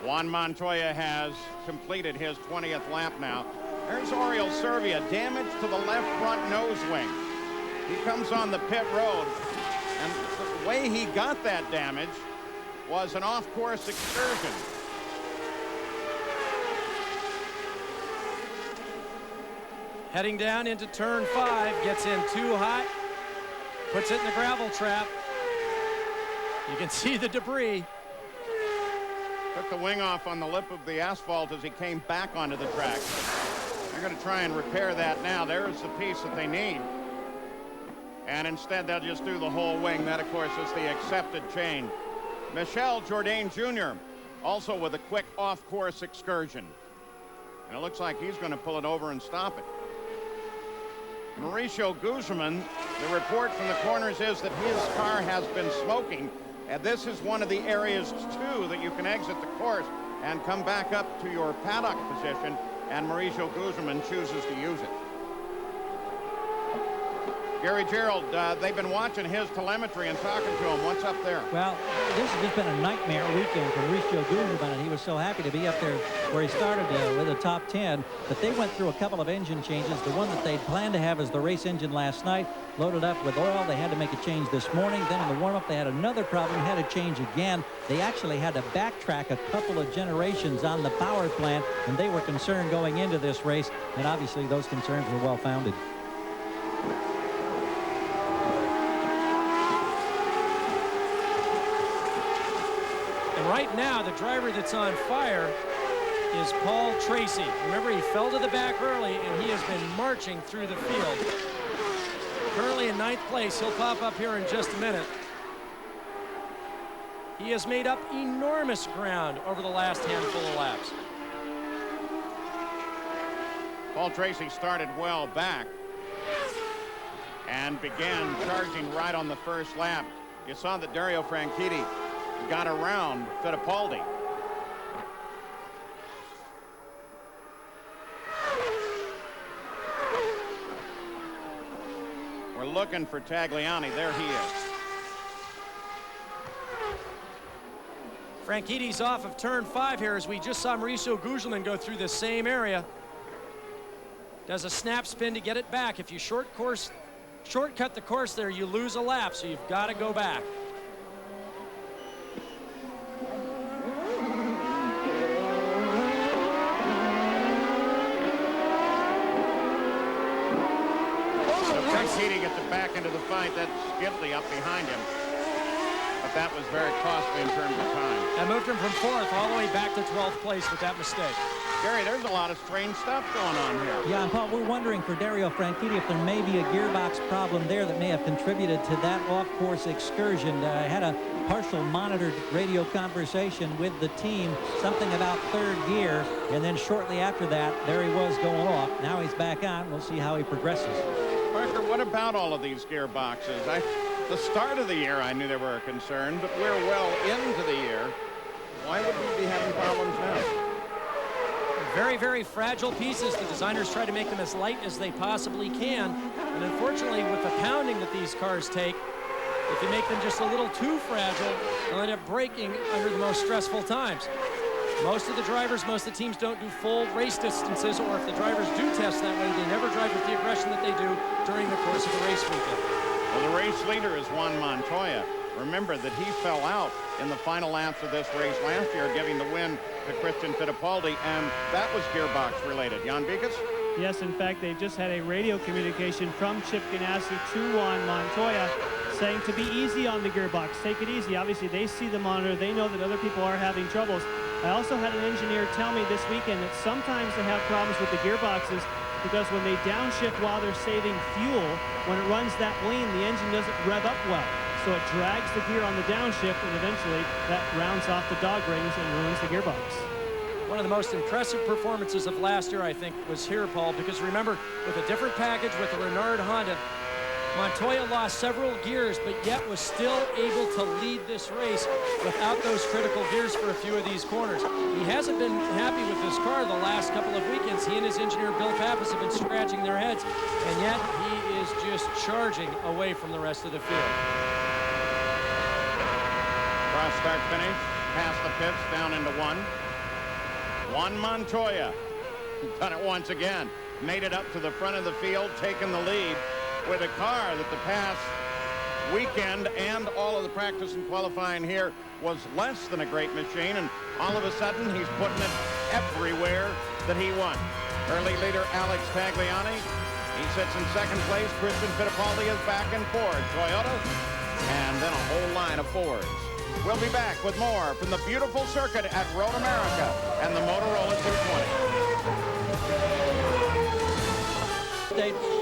Juan Montoya has completed his 20th lap now. There's Oriol Servia, damage to the left front nose wing. He comes on the pit road, and the way he got that damage was an off-course excursion. Heading down into turn 5, gets in too hot, puts it in the gravel trap. You can see the debris. Took the wing off on the lip of the asphalt as he came back onto the track. They're going to try and repair that now. There's the piece that they need. And instead, they'll just do the whole wing. That, of course, is the accepted chain. Michel Jourdain Jr. also with a quick off-course excursion. And it looks like he's going to pull it over and stop it. Mauricio Guzman, the report from the corners is that his car has been smoking. And this is one of the areas, too, that you can exit the course and come back up to your paddock position, and Mauricio Guzman chooses to use it. Gary Gerald, they've been watching his telemetry and talking to him. What's up there? Well, this has just been a nightmare weekend for Mauricio Guzman, and he was so happy to be up there where he started with a top 10. But they went through a couple of engine changes. The one that they'd planned to have as the race engine last night, loaded up with oil. They had to make a change this morning. Then in the warm-up, they had another problem, had to change again. They actually had to backtrack a couple of generations on the power plant, and they were concerned going into this race, and obviously those concerns were well-founded. Right now, the driver that's on fire is Paul Tracy. Remember, he fell to the back early, and he has been marching through the field. Currently in 9th place. He'll pop up here in just a minute. He has made up enormous ground over the last handful of laps. Paul Tracy started well back and began charging right on the first lap. You saw that Dario Franchitti got around Fittipaldi. We're looking for Tagliani. There he is. Franchitti's off of turn 5 here as we just saw Mauricio Guzman go through the same area. Does a snap spin to get it back. If you shortcut the course there, you lose a lap, so you've got to go back. Franchitti gets it back into the fight. That's Skipley up behind him. But that was very costly in terms of time. That moved him from 4th all the way back to 12th place with that mistake. Gary, there's a lot of strange stuff going on here. Yeah, and Paul, we're wondering for Dario Franchitti if there may be a gearbox problem there that may have contributed to that off-course excursion. I had a partial monitored radio conversation with the team, something about 3rd gear, and then shortly after that, there he was going off. Now he's back on. We'll see how he progresses. Parker, what about all of these gearboxes? The start of the year, I knew there were a concern, but we're well into the year. Why would we be having problems now? Very, very fragile pieces. The designers try to make them as light as they possibly can. And unfortunately, with the pounding that these cars take, if you make them just a little too fragile, they'll end up breaking under the most stressful times. Most of the drivers, most of the teams don't do full race distances, or if the drivers do test that way, they never drive with the aggression that they do during the course of the race weekend. Well, the race leader is Juan Montoya. Remember that he fell out in the final laps of this race last year, giving the win to Christian Fittipaldi, and that was gearbox related. Jan Beekes? Yes, in fact, they just had a radio communication from Chip Ganassi to Juan Montoya saying to be easy on the gearbox, take it easy. Obviously, they see the monitor. They know that other people are having troubles. I also had an engineer tell me this weekend that sometimes they have problems with the gearboxes because when they downshift while they're saving fuel, when it runs that lean, the engine doesn't rev up well. So it drags the gear on the downshift, and eventually that rounds off the dog rings and ruins the gearbox. One of the most impressive performances of last year, I think, was here, Paul, because remember, with a different package with the Renard Honda, Montoya lost several gears, but yet was still able to lead this race without those critical gears for a few of these corners. He hasn't been happy with this car the last couple of weekends. He and his engineer, Bill Pappas, have been scratching their heads, and yet he is just charging away from the rest of the field. Cross start finish, past the pits, down into 1. Juan Montoya, done it once again. Made it up to the front of the field, taking the lead with a car that the past weekend and all of the practice and qualifying here was less than a great machine, and all of a sudden he's putting it everywhere that he won. Early leader Alex Tagliani, he sits in 2nd place. Christian Fittipaldi is back in 4rd. Toyota, and then a whole line of Fords. We'll be back with more from the beautiful circuit at Road America and the Motorola 220.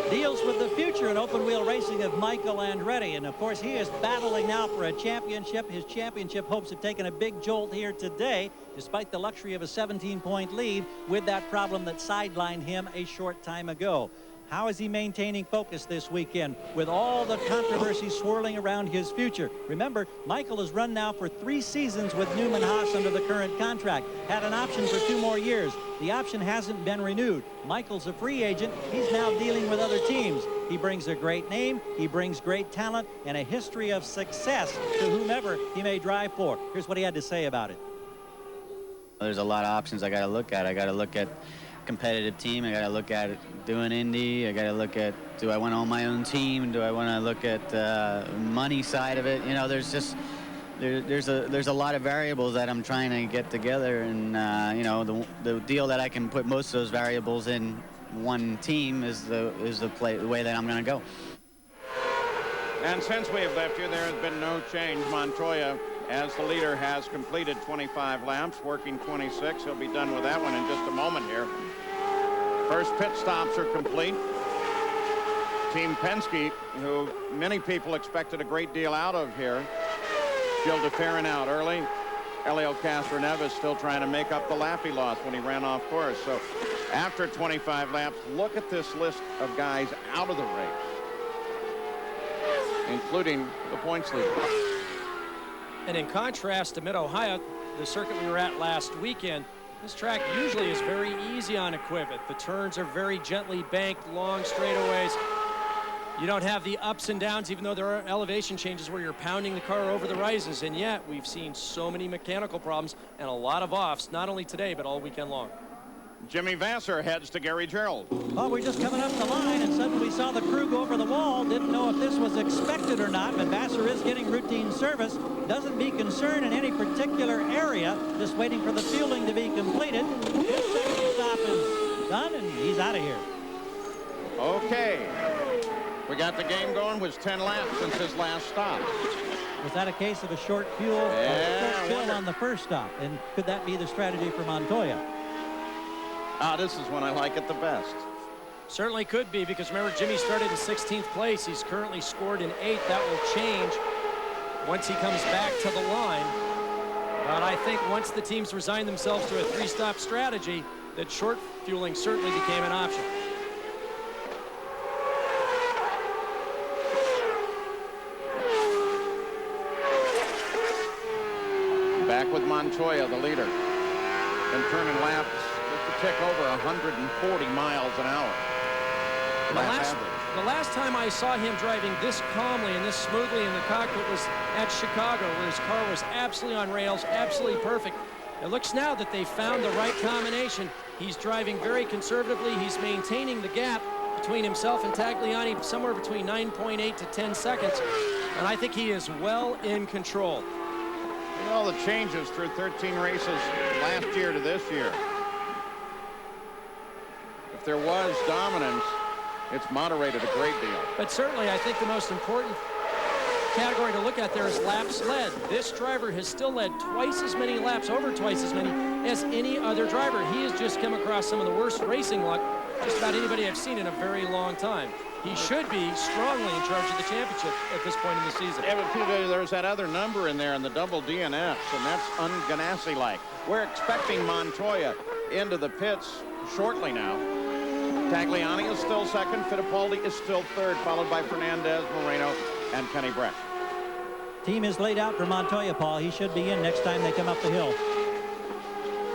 Deals with the future in open wheel racing of Michael Andretti, and of course he is battling now for a championship. His championship hopes have taken a big jolt here today, despite the luxury of a 17-point lead with that problem that sidelined him a short time ago. How is he maintaining focus this weekend with all the controversy swirling around his future? Remember, Michael has run now for 3 seasons with Newman Haas under the current contract. Had an option for 2 more years. The option hasn't been renewed. Michael's a free agent. He's now dealing with other teams. He brings a great name, he brings great talent, and a history of success to whomever he may drive for. Here's what he had to say about it. There's a lot of options I got to look at. I got to look at competitive team. I got to look at doing Indy. I got to look at, do I want to own my own team? Do I want to look at money side of it? You know, there's just there's a lot of variables that I'm trying to get together, and you know, the deal that I can put most of those variables in one team is the way that I'm going to go. And since we have left you, there has been no change. Montoya, as the leader, has completed 25 laps, working 26. He'll be done with that one in just a moment here. First pit stops are complete. Team Penske, who many people expected a great deal out of here. Gil DeFerrin out early. Elio Castroneves still trying to make up the lap he lost when he ran off course. So after 25 laps, look at this list of guys out of the race, including the points leader. And in contrast to Mid-Ohio, the circuit we were at last weekend, this track usually is very easy on equipment. The turns are very gently banked, long straightaways. You don't have the ups and downs, even though there are elevation changes where you're pounding the car over the rises. And yet we've seen so many mechanical problems and a lot of offs, not only today, but all weekend long. Jimmy Vasser heads to Gary Gerald. Well, we're just coming up the line, and suddenly we saw the crew go over the wall. Didn't know if this was expected or not, but Vasser is getting routine service. Doesn't be concerned in any particular area, just waiting for the fueling to be completed. His second stop is done, and he's out of here. Okay. We got the game going. Was 10 laps since his last stop. Was that a case of a short fuel, short fill on the first stop? And could that be the strategy for Montoya? This is when I like it the best. Certainly could be, because remember, Jimmy started in 16th place. He's currently scored in 8th. That will change once he comes back to the line. But I think once the teams resigned themselves to a 3-stop strategy, that short fueling certainly became an option. Back with Montoya, the leader, and turning laps just a tick over 140 miles an hour. The last time I saw him driving this calmly and this smoothly in the cockpit was at Chicago, where his car was absolutely on rails, absolutely perfect. It looks now that they found the right combination. He's driving very conservatively. He's maintaining the gap between himself and Tagliani somewhere between 9.8 to 10 seconds. And I think he is well in control. All the changes through 13 races last year to this year. If there was dominance, it's moderated a great deal. But certainly I think the most important category to look at there is laps led. This driver has still led twice as many laps, over twice as many, as any other driver. He has just come across some of the worst racing luck just about anybody I've seen in a very long time. He should be strongly in charge of the championship at this point in the season. Yeah, but there's that other number in there in the double DNFs, and that's un-Ganassi-like. We're expecting Montoya into the pits shortly now. Tagliani is still second. Fittipaldi is still third, followed by Fernandez, Moreno, and Kenny Breck. Team is laid out for Montoya, Paul. He should be in next time they come up the hill.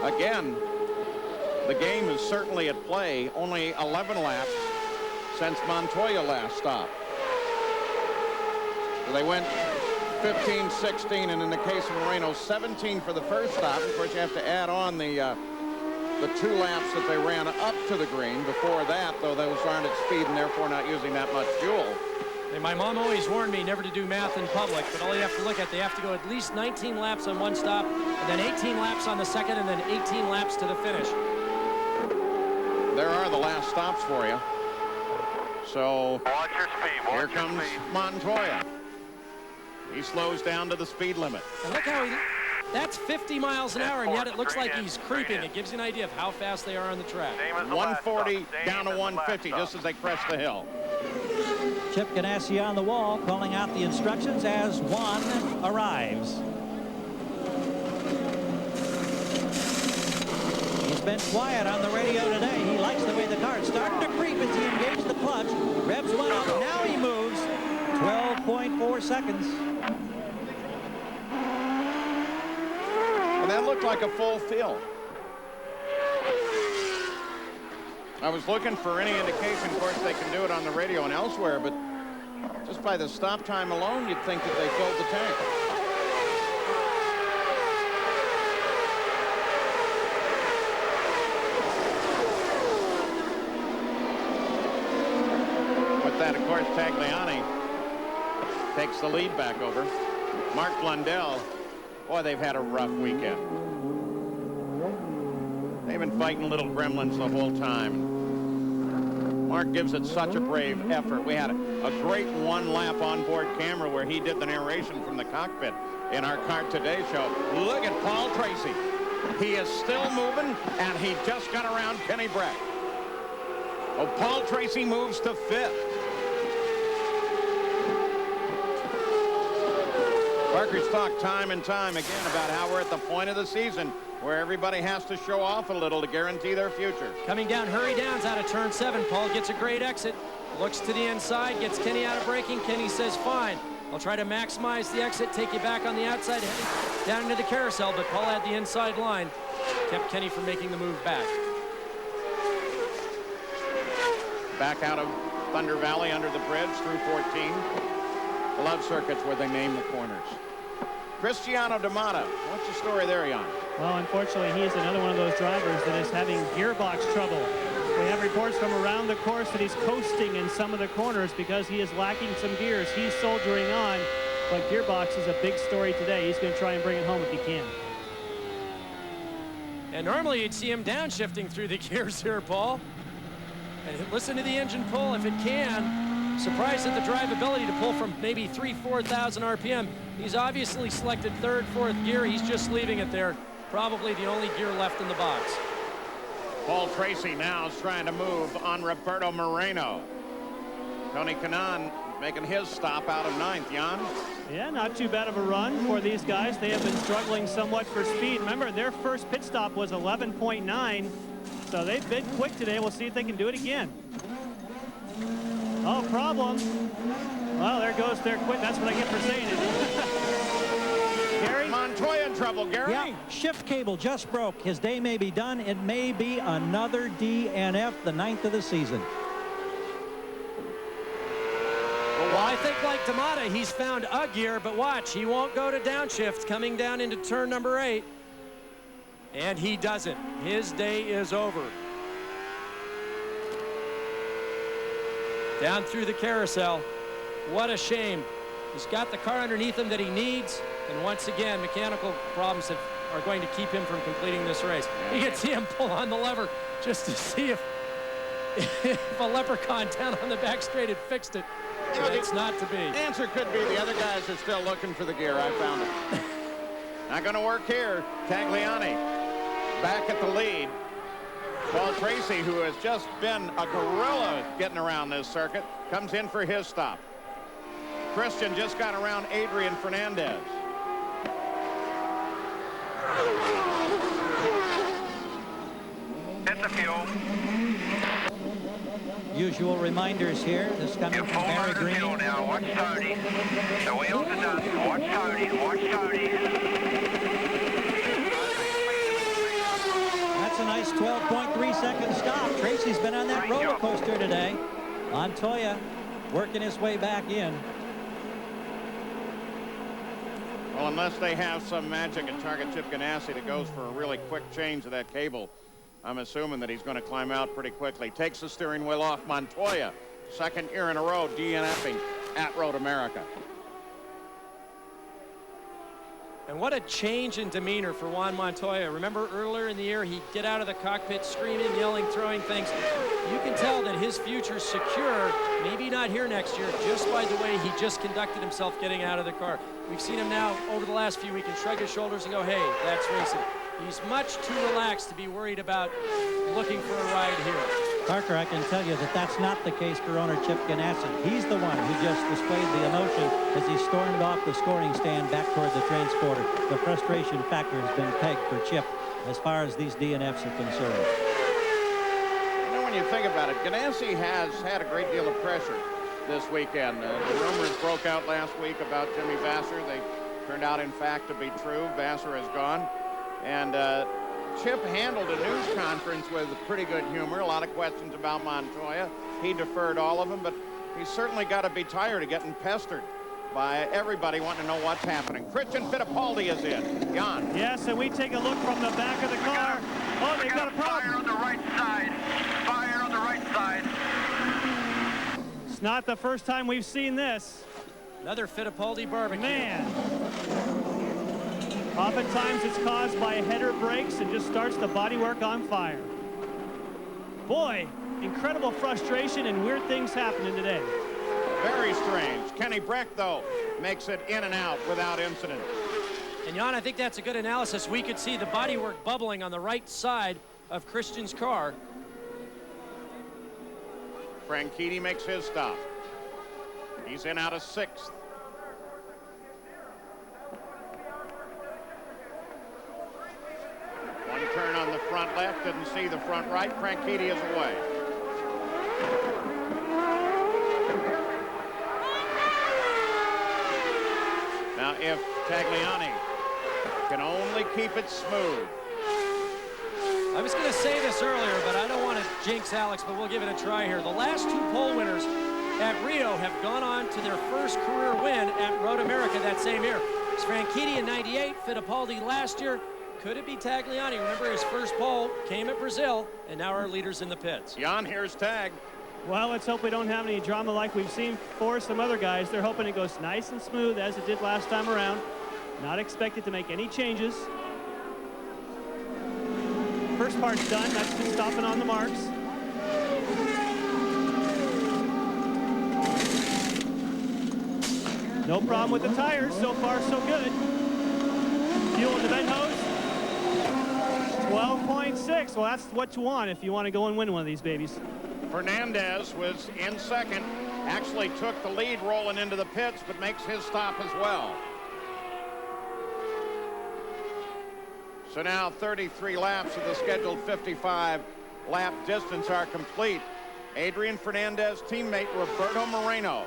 Again, the game is certainly at play. Only 11 laps since Montoya last stopped. They went 15, 16, and in the case of Moreno, 17 for the first stop. Of course, you have to add on the 2 laps that they ran up to the green. Before that, though, those aren't at speed and therefore not using that much fuel. And my mom always warned me never to do math in public, but all you have to look at, they have to go at least 19 laps on one stop, and then 18 laps on the second, and then 18 laps to the finish. There are the last stops for you. So Watch your speed. Here comes Montoya. He slows down to the speed limit. And look how that's 50 miles an hour, and yet it looks like he's creeping. It gives you an idea of how fast they are on the track. 140 down to 150 just as they crest the hill. Chip Ganassi on the wall, calling out the instructions as one arrives. He's been quiet on the radio today. He likes the way the car is starting to creep as he engaged the clutch. Revs went up. Now he moves. 12.4 seconds. And that looked like a full fill. I was looking for any indication. Of course, they can do it on the radio and elsewhere, but just by the stop time alone, you'd think that they filled the tank. With that, of course, Tagliani takes the lead back over. Mark Blundell, boy, they've had a rough weekend. They've been fighting little gremlins the whole time. Mark gives it such a brave effort. We had a great one-lap onboard camera where he did the narration from the cockpit in our Cart Today show. Look at Paul Tracy. He is still moving, and he just got around Kenny Brack. Oh, Paul Tracy moves to 5th. Parker's talked time and time again about how we're at the point of the season where everybody has to show off a little to guarantee their future. Coming down, Hurry Downs out of turn 7. Paul gets a great exit. Looks to the inside, gets Kenny out of braking. Kenny says, fine. I'll try to maximize the exit, take you back on the outside, heading down into the carousel, but Paul had the inside line. Kept Kenny from making the move back. Back out of Thunder Valley under the bridge through 14. The love circuits where they name the corners. Cristiano D'Amata, what's the story there, Jan? Well, unfortunately, he is another one of those drivers that is having gearbox trouble. We have reports from around the course that he's coasting in some of the corners because he is lacking some gears. He's soldiering on, but gearbox is a big story today. He's going to try and bring it home if he can. And normally you'd see him downshifting through the gears here, Paul. And listen to the engine pull if it can. Surprised at the drivability to pull from maybe 3,000-4,000 RPM. He's obviously selected 3rd, 4th gear. He's just leaving it there. Probably the only gear left in the box. Paul Tracy now is trying to move on Roberto Moreno. Tony Kanaan making his stop out of 9th, Jan. Yeah, not too bad of a run for these guys. They have been struggling somewhat for speed. Remember, their first pit stop was 11.9, so they've been quick today. We'll see if they can do it again. Oh, problem. Well, there goes their quit. That's what I get for saying it. Gary? Montoya in trouble, Gary. Yeah, shift cable just broke. His day may be done. It may be another DNF, the 9th of the season. Well, I think like D'Amata, he's found a gear, but watch, he won't go to downshift coming down into turn number 8. And he doesn't. His day is over. Down through the carousel. What a shame. He's got the car underneath him that he needs, and once again, mechanical problems are going to keep him from completing this race. You can see him pull on the lever just to see if a leprechaun down on the back straight had fixed it. But it's not to be. The answer could be the other guys are still looking for the gear. I found it. Not going to work here. Tagliani back at the lead. Paul Tracy, who has just been a gorilla getting around this circuit, comes in for his stop. Christian just got around Adrian Fernandez. Hit the fuel. Usual reminders here. This coming You're from full Barry under Green. fuel now. Watch Tony. The wheels are done. Watch Tony. Watch Tony. That's a nice 12.3-second stop. Tracy's been on that roller coaster today. Montoya working his way back in. Well, unless they have some magic at Target Chip Ganassi that goes for a really quick change of that cable, I'm assuming that he's going to climb out pretty quickly. Takes the steering wheel off Montoya. 2nd year in a row DNFing at Road America. And what a change in demeanor for Juan Montoya. Remember earlier in the year, he'd get out of the cockpit screaming, yelling, throwing things. You can tell that his future's secure, maybe not here next year, just by the way he just conducted himself getting out of the car. We've seen him now over the last few weeks shrug his shoulders and go, hey, that's racing. He's much too relaxed to be worried about looking for a ride here. Parker, I can tell you that that's not the case for owner Chip Ganassi. He's the one who just displayed the emotion as he stormed off the scoring stand back toward the transporter. The frustration factor has been pegged for Chip as far as these DNFs are concerned. You know, when you think about it, Ganassi has had a great deal of pressure this weekend. The rumors broke out last week about Jimmy Vasser. They turned out, in fact, to be true. Vasser is gone. And Chip handled a news conference with pretty good humor. A lot of questions about Montoya. He deferred all of them, but he's certainly got to be tired of getting pestered by everybody wanting to know what's happening. Christian Fittipaldi is in. Jan. Yes, and we take a look from the back of the car. Oh, they've got a problem. Fire on the right side. Fire on the right side. It's not the first time we've seen this. Another Fittipaldi barbecue. Man. Oftentimes it's caused by header brakes and just starts the bodywork on fire. Boy, incredible frustration and weird things happening today. Very strange. Kenny Breck, though, makes it in and out without incident. And Jan, I think that's a good analysis. We could see the bodywork bubbling on the right side of Christian's car. Franchitti makes his stop. He's in out of 6th. One turn on the front left, didn't see the front right. Franchitti is away. Now, if Tagliani can only keep it smooth. I was going to say this earlier, but I don't want to jinx Alex, but we'll give it a try here. The last 2 pole winners at Rio have gone on to their first career win at Road America that same year. It's Franchitti in '98, Fittipaldi last year. Could it be Tagliani? Remember, his first pole came at Brazil, and now our leader's in the pits. Jan, here's Tag. Well, let's hope we don't have any drama like we've seen for some other guys. They're hoping it goes nice and smooth as it did last time around. Not expected to make any changes. First part's done. That's just stopping on the marks. No problem with the tires. So far, so good. Fuel in the vent hose. 12.6. Well, that's what you want if you want to go and win one of these babies. Fernandez was in 2nd. Actually took the lead rolling into the pits, but makes his stop as well. So now 33 laps of the scheduled 55 lap distance are complete. Adrian Fernandez teammate Roberto Moreno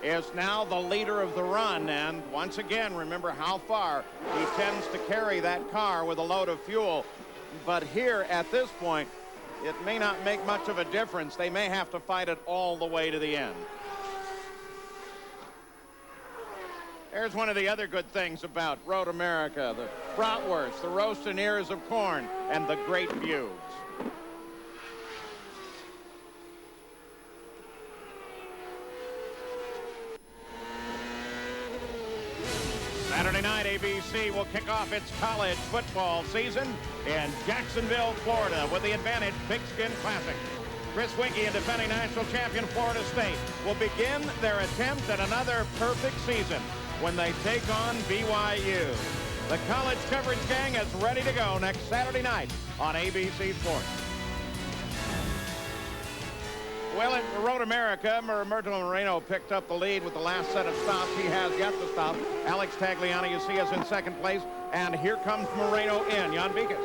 is now the leader of the run, and once again, remember how far he tends to carry that car with a load of fuel. But here at this point, it may not make much of a difference. They may have to fight it all the way to the end. There's one of the other good things about Road America, the bratwurst, the roasted ears of corn, and the great views. Saturday night, ABC will kick off its college football season in Jacksonville, Florida, with the Advantage Pigskin Classic. Chris Winkie and defending national champion Florida State will begin their attempt at another perfect season when they take on BYU. The college coverage gang is ready to go next Saturday night on ABC Sports. Well, at Road America, Roberto Moreno picked up the lead with the last set of stops. He has yet to stop. Alex Tagliani, you see, is in 2nd place. And here comes Moreno in. Jan Vikas.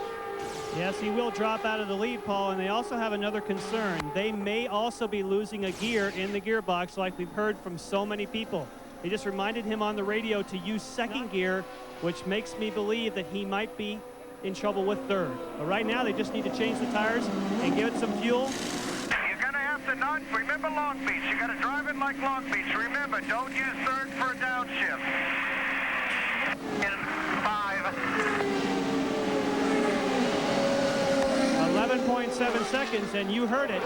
Yes, he will drop out of the lead, Paul, and they also have another concern. They may also be losing a gear in the gearbox like we've heard from so many people. They just reminded him on the radio to use 2nd gear, which makes me believe that he might be in trouble with 3rd. But right now, they just need to change the tires and give it some fuel. You're going to have to not remember Long Beach. You got to drive it like Long Beach. Remember, don't use 3rd for a downshift. In 5. 11.7 seconds, and you heard it.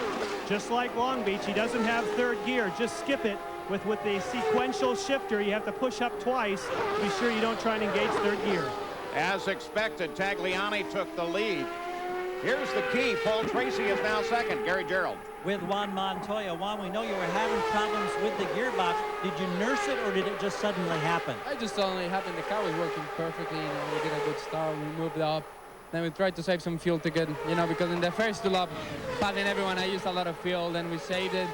Just like Long Beach, he doesn't have 3rd gear. Just skip it. With the sequential shifter, you have to push up twice to be sure you don't try and engage 3rd gear. As expected, Tagliani took the lead. Here's the key. Paul Tracy is now 2nd. Gary Gerald. With Juan Montoya. Juan, we know you were having problems with the gearbox. Did you nurse it, or did it just suddenly happen? I just suddenly happened. The car was working perfectly. You know, we did a good start. We moved up. Then we tried to save some fuel to get, you know, because in the first 2 laps, passing everyone, I used a lot of fuel. Then we saved it.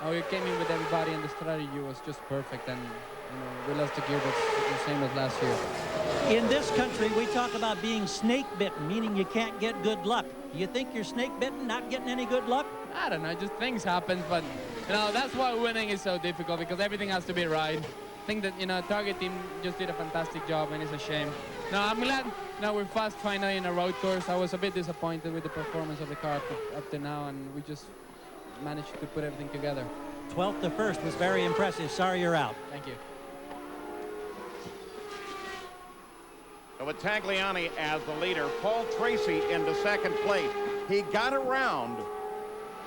We came in with everybody, and the strategy was just perfect. And you know, we lost the gearbox the same as last year. In this country, we talk about being snake bitten, meaning you can't get good luck. Do you think you're snake bitten, not getting any good luck? I don't know, just things happen, but you know, that's why winning is so difficult, because everything has to be right. think that, you know, Target team just did a fantastic job, and it's a shame. No, I'm glad now we're fast finally in a road course. I was a bit disappointed with the performance of the car up to now, and we just managed to put everything together. 12th to 1st was very impressive. Sorry you're out. Thank you. So with Tagliani as the leader, Paul Tracy into second place. He got around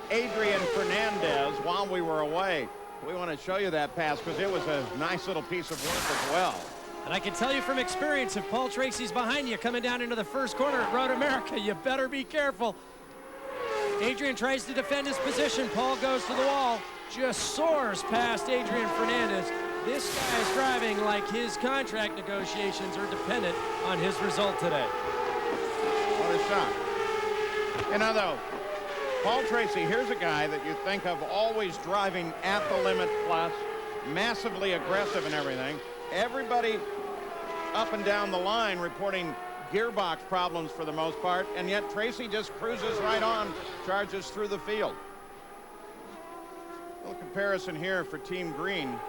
Adrian Fernandez while we were away. We want to show you that pass because it was a nice little piece of work as well. And I can tell you from experience, if Paul Tracy's behind you coming down into the first corner at Road America, you better be careful. Adrian tries to defend his position. Paul goes to the wall, just soars past Adrian Fernandez. This guy is driving like his contract negotiations are dependent on his result today. What a shot. You know, though, Paul Tracy, here's a guy that you think of always driving at the limit plus, massively aggressive and everything. Everybody up and down the line reporting gearbox problems for the most part, and yet Tracy just cruises right on, charges through the field. A little comparison here for Team Green.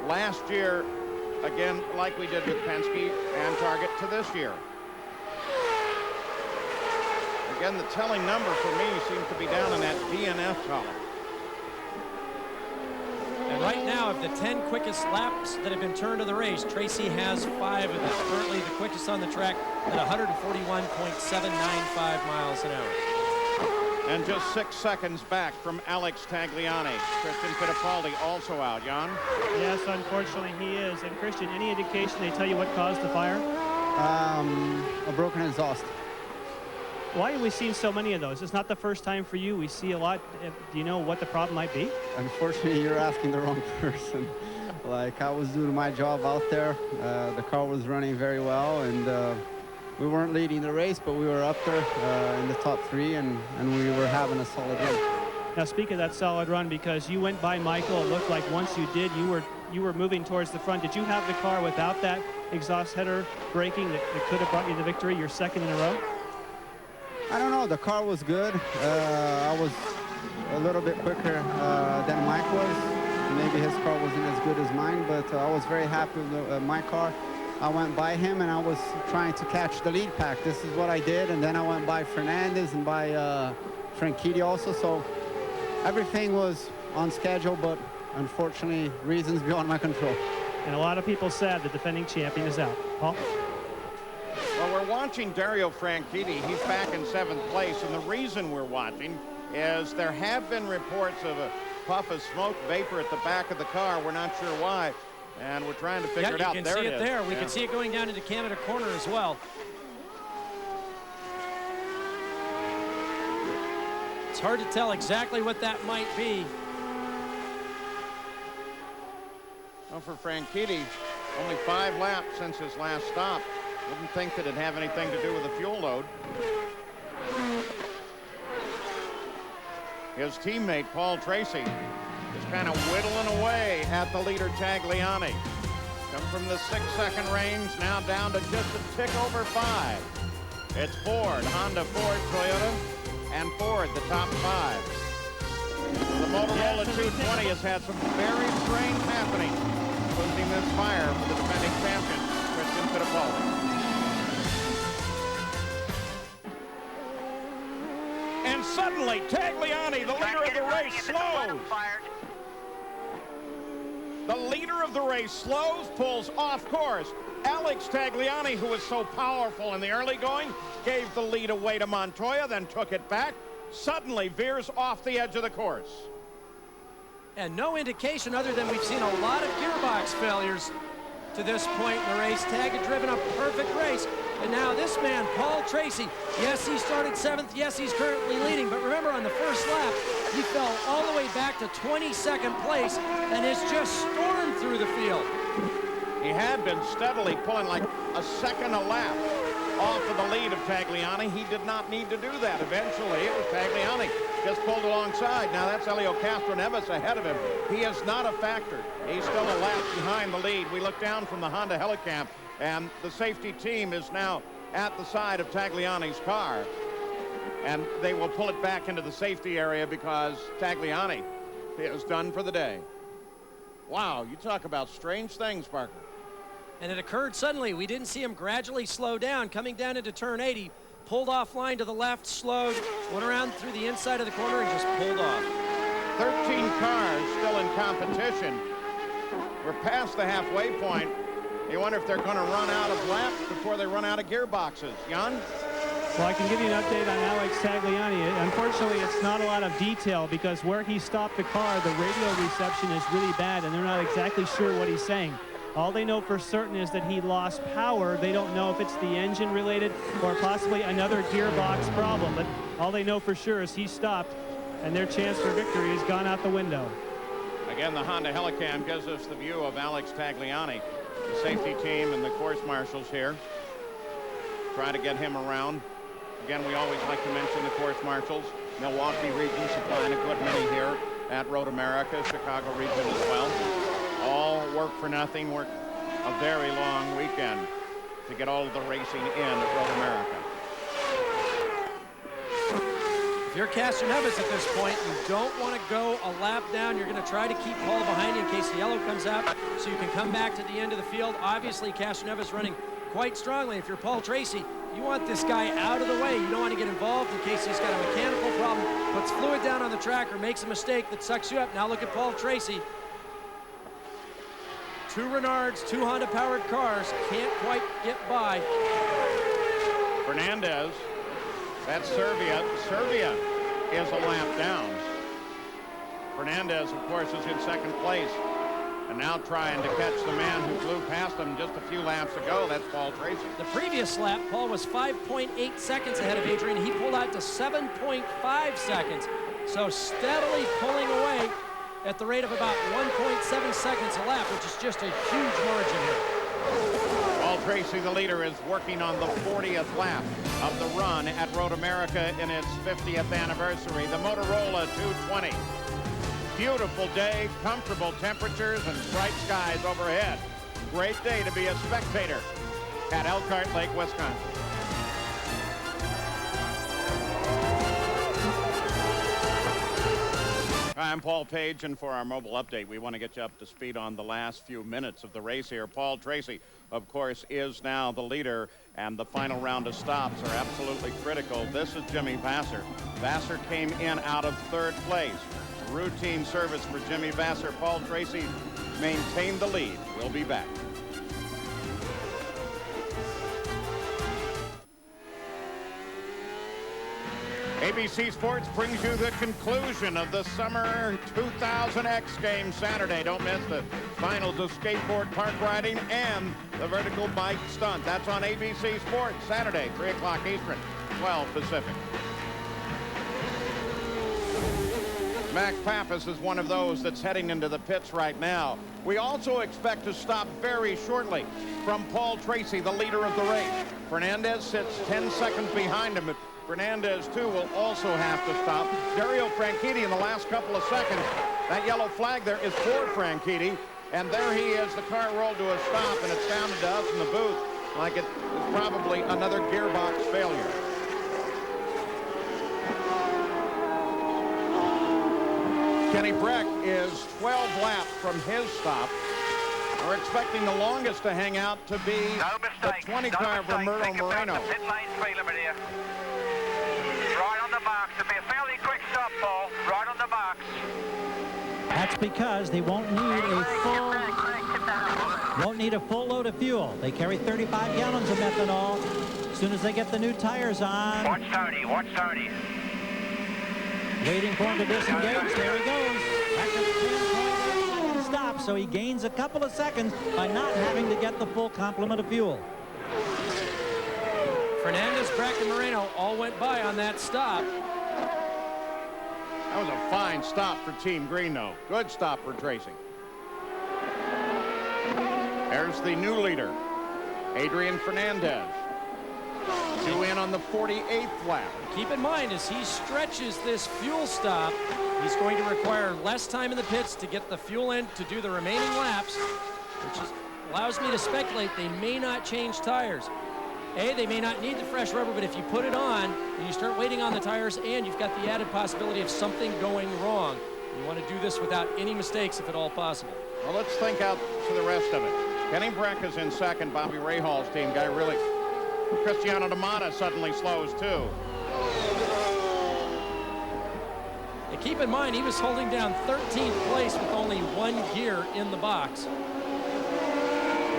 Last year, again, like we did with Penske and Target, to this year. Again, the telling number for me seems to be down in that DNF column. And right now, of the 10 quickest laps that have been turned of the race, Tracy has 5 of them. Currently the quickest on the track at 141.795 miles an hour. And just 6 seconds back from Alex Tagliani. Christian Fittipaldi also out. Jan? Yes, unfortunately he is. And Christian, any indication they tell you what caused the fire? A broken exhaust. Why have we seen so many of those? It's not the first time for you. We see a lot. Do you know what the problem might be? Unfortunately, you're asking the wrong person. Like, I was doing my job out there. The car was running very well, and we weren't leading the race, but we were up there in the top 3, and we were having a solid run. Now, speak of that solid run, because you went by Michael. It looked like once you did, you were moving towards the front. Did you have the car without that exhaust header braking that could have brought you the victory, your second in a row? I don't know. The car was good. I was a little bit quicker than Mike was. Maybe his car wasn't as good as mine, but I was very happy with my car. I went by him, and I was trying to catch the lead pack. This is what I did, and then I went by Fernandez and by Franchitti also. So everything was on schedule, but unfortunately, reasons beyond my control. And a lot of people said the defending champion is out. Paul? Well, we're watching Dario Franchitti. He's back in 7th place, and the reason we're watching is there have been reports of a puff of smoke vapor at the back of the car. We're not sure why, and we're trying to figure it out. You can there see it it is. there. We can see it going down into Canada Corner as well. It's hard to tell exactly what that might be. Well, for Franchitti, only 5 laps since his last stop. Wouldn't think that it'd have anything to do with the fuel load. His teammate, Paul Tracy, is kind of whittling away at the leader, Tagliani. Come from the 6-second range, now down to just a tick over 5. It's Ford, Honda, Ford, Toyota, and Ford, the top 5. The Motorola 220 has had some very strange happenings, including this fire for the defending champion, Christian Fittipaldi. And suddenly, Tagliani, the leader of the race, slows. The leader of the race slows, pulls off course. Alex Tagliani, who was so powerful in the early going, gave the lead away to Montoya, then took it back, suddenly veers off the edge of the course. And no indication other than we've seen a lot of gearbox failures to this point in the race. Tag had driven a perfect race. And now this man, Paul Tracy, yes, he started 7th. Yes, he's currently leading. But remember, on the first lap, he fell all the way back to 22nd place and has just stormed through the field. He had been steadily pulling like a second a lap off of the lead of Tagliani. He did not need to do that. Eventually, it was Tagliani just pulled alongside. Now that's Helio Castroneves ahead of him. He is not a factor. He's still a lap behind the lead. We look down from the Honda Helicamp, and the safety team is now at the side of Tagliani's car. And they will pull it back into the safety area because Tagliani is done for the day. Wow, you talk about strange things, Parker. And it occurred suddenly. We didn't see him gradually slow down. Coming down into turn 80, pulled off line to the left, slowed, went around through the inside of the corner and just pulled off. 13 cars still in competition. We're past the halfway point. You wonder if they're going to run out of laps before they run out of gearboxes. Jan? Well, I can give you an update on Alex Tagliani. Unfortunately, it's not a lot of detail because where he stopped the car, the radio reception is really bad, and they're not exactly sure what he's saying. All they know for certain is that he lost power. They don't know if it's the engine related or possibly another gearbox problem, but all they know for sure is he stopped, and their chance for victory has gone out the window. Again, the Honda Helicam gives us the view of Alex Tagliani, the safety team and the course marshals here. Try to get him around. Again, we always like to mention the course marshals. Milwaukee region supplying a good many here at Road America, Chicago region as well. All work for nothing, work a very long weekend to get all of the racing in at Road America. If you're Castroneves at this point, you don't want to go a lap down. You're going to try to keep Paul behind you in case the yellow comes out so you can come back to the end of the field. Obviously, Castroneves running quite strongly. If you're Paul Tracy, you want this guy out of the way. You don't want to get involved in case he's got a mechanical problem, puts fluid down on the track or makes a mistake that sucks you up. Now look at Paul Tracy. 2 Renards, 2 Honda-powered cars, can't quite get by. Fernandez, that's Serbia. Serbia is a lap down. Fernandez, of course, is in second place. And now trying to catch the man who flew past him just a few laps ago. That's Paul Tracy. The previous lap, Paul was 5.8 seconds ahead of Adrian. He pulled out to 7.5 seconds. So steadily pulling away at the rate of about 1.7 seconds a lap, which is just a huge margin here. Paul Tracy, the leader, is working on the 40th lap of the run at Road America in its 50th anniversary. The Motorola 220. Beautiful day, comfortable temperatures, and bright skies overhead. Great day to be a spectator at Elkhart Lake, Wisconsin. I'm Paul Page, and for our mobile update, we want to get you up to speed on the last few minutes of the race here. Paul Tracy, of course, is now the leader, and the final round of stops are absolutely critical. This is Jimmy Vasser. Vasser came in out of third place. Routine service for Jimmy Vasser. Paul Tracy maintained the lead. We'll be back. ABC Sports brings you the conclusion of the Summer 2000 X Games Saturday. Don't miss the finals of skateboard park riding and the vertical bike stunt. That's on ABC Sports Saturday, 3 o'clock Eastern, 12 Pacific. Mac Pappas is one of those that's heading into the pits right now. We also expect to stop very shortly from Paul Tracy, the leader of the race. Fernandez sits 10 seconds behind him. Fernandez, too, will also have to stop. Dario Franchitti in the last couple of seconds. That yellow flag there is for Franchitti. And there he is. The car rolled to a stop, and it sounded to us in the booth like it was probably another gearbox failure. Kenny Breck is 12 laps from his stop. We're expecting the longest to hang out to be the 20 car of Roberto Moreno. Pit lane speed limit here. Right on the box. It'll be a fairly quick stop, Paul. Right on the box. That's because they won't need a full load of fuel. They carry 35 gallons of methanol as soon as they get the new tires on. Watch Tony. Watch Tony. Waiting for him to disengage. There he goes. Back to 10.8 stop, so he gains a couple of seconds by not having to get the full complement of fuel. Fernandez, Breck, and Moreno all went by on that stop. That was a fine stop for Team Green, though. Good stop for Tracy. There's the new leader, Adrian Fernandez. Due in on the 48th lap. Keep in mind, as he stretches this fuel stop, he's going to require less time in the pits to get the fuel in to do the remaining laps, which allows me to speculate they may not change tires. They may not need the fresh rubber, but if you put it on and you start waiting on the tires, and you've got the added possibility of something going wrong. You want to do this without any mistakes if at all possible. Well, let's think out to the rest of it. Kenny Breck is in second. Bobby Rahall's team guy really. Cristiano D'Amata suddenly slows too. And keep in mind, he was holding down 13th place with only 1 gear in the box.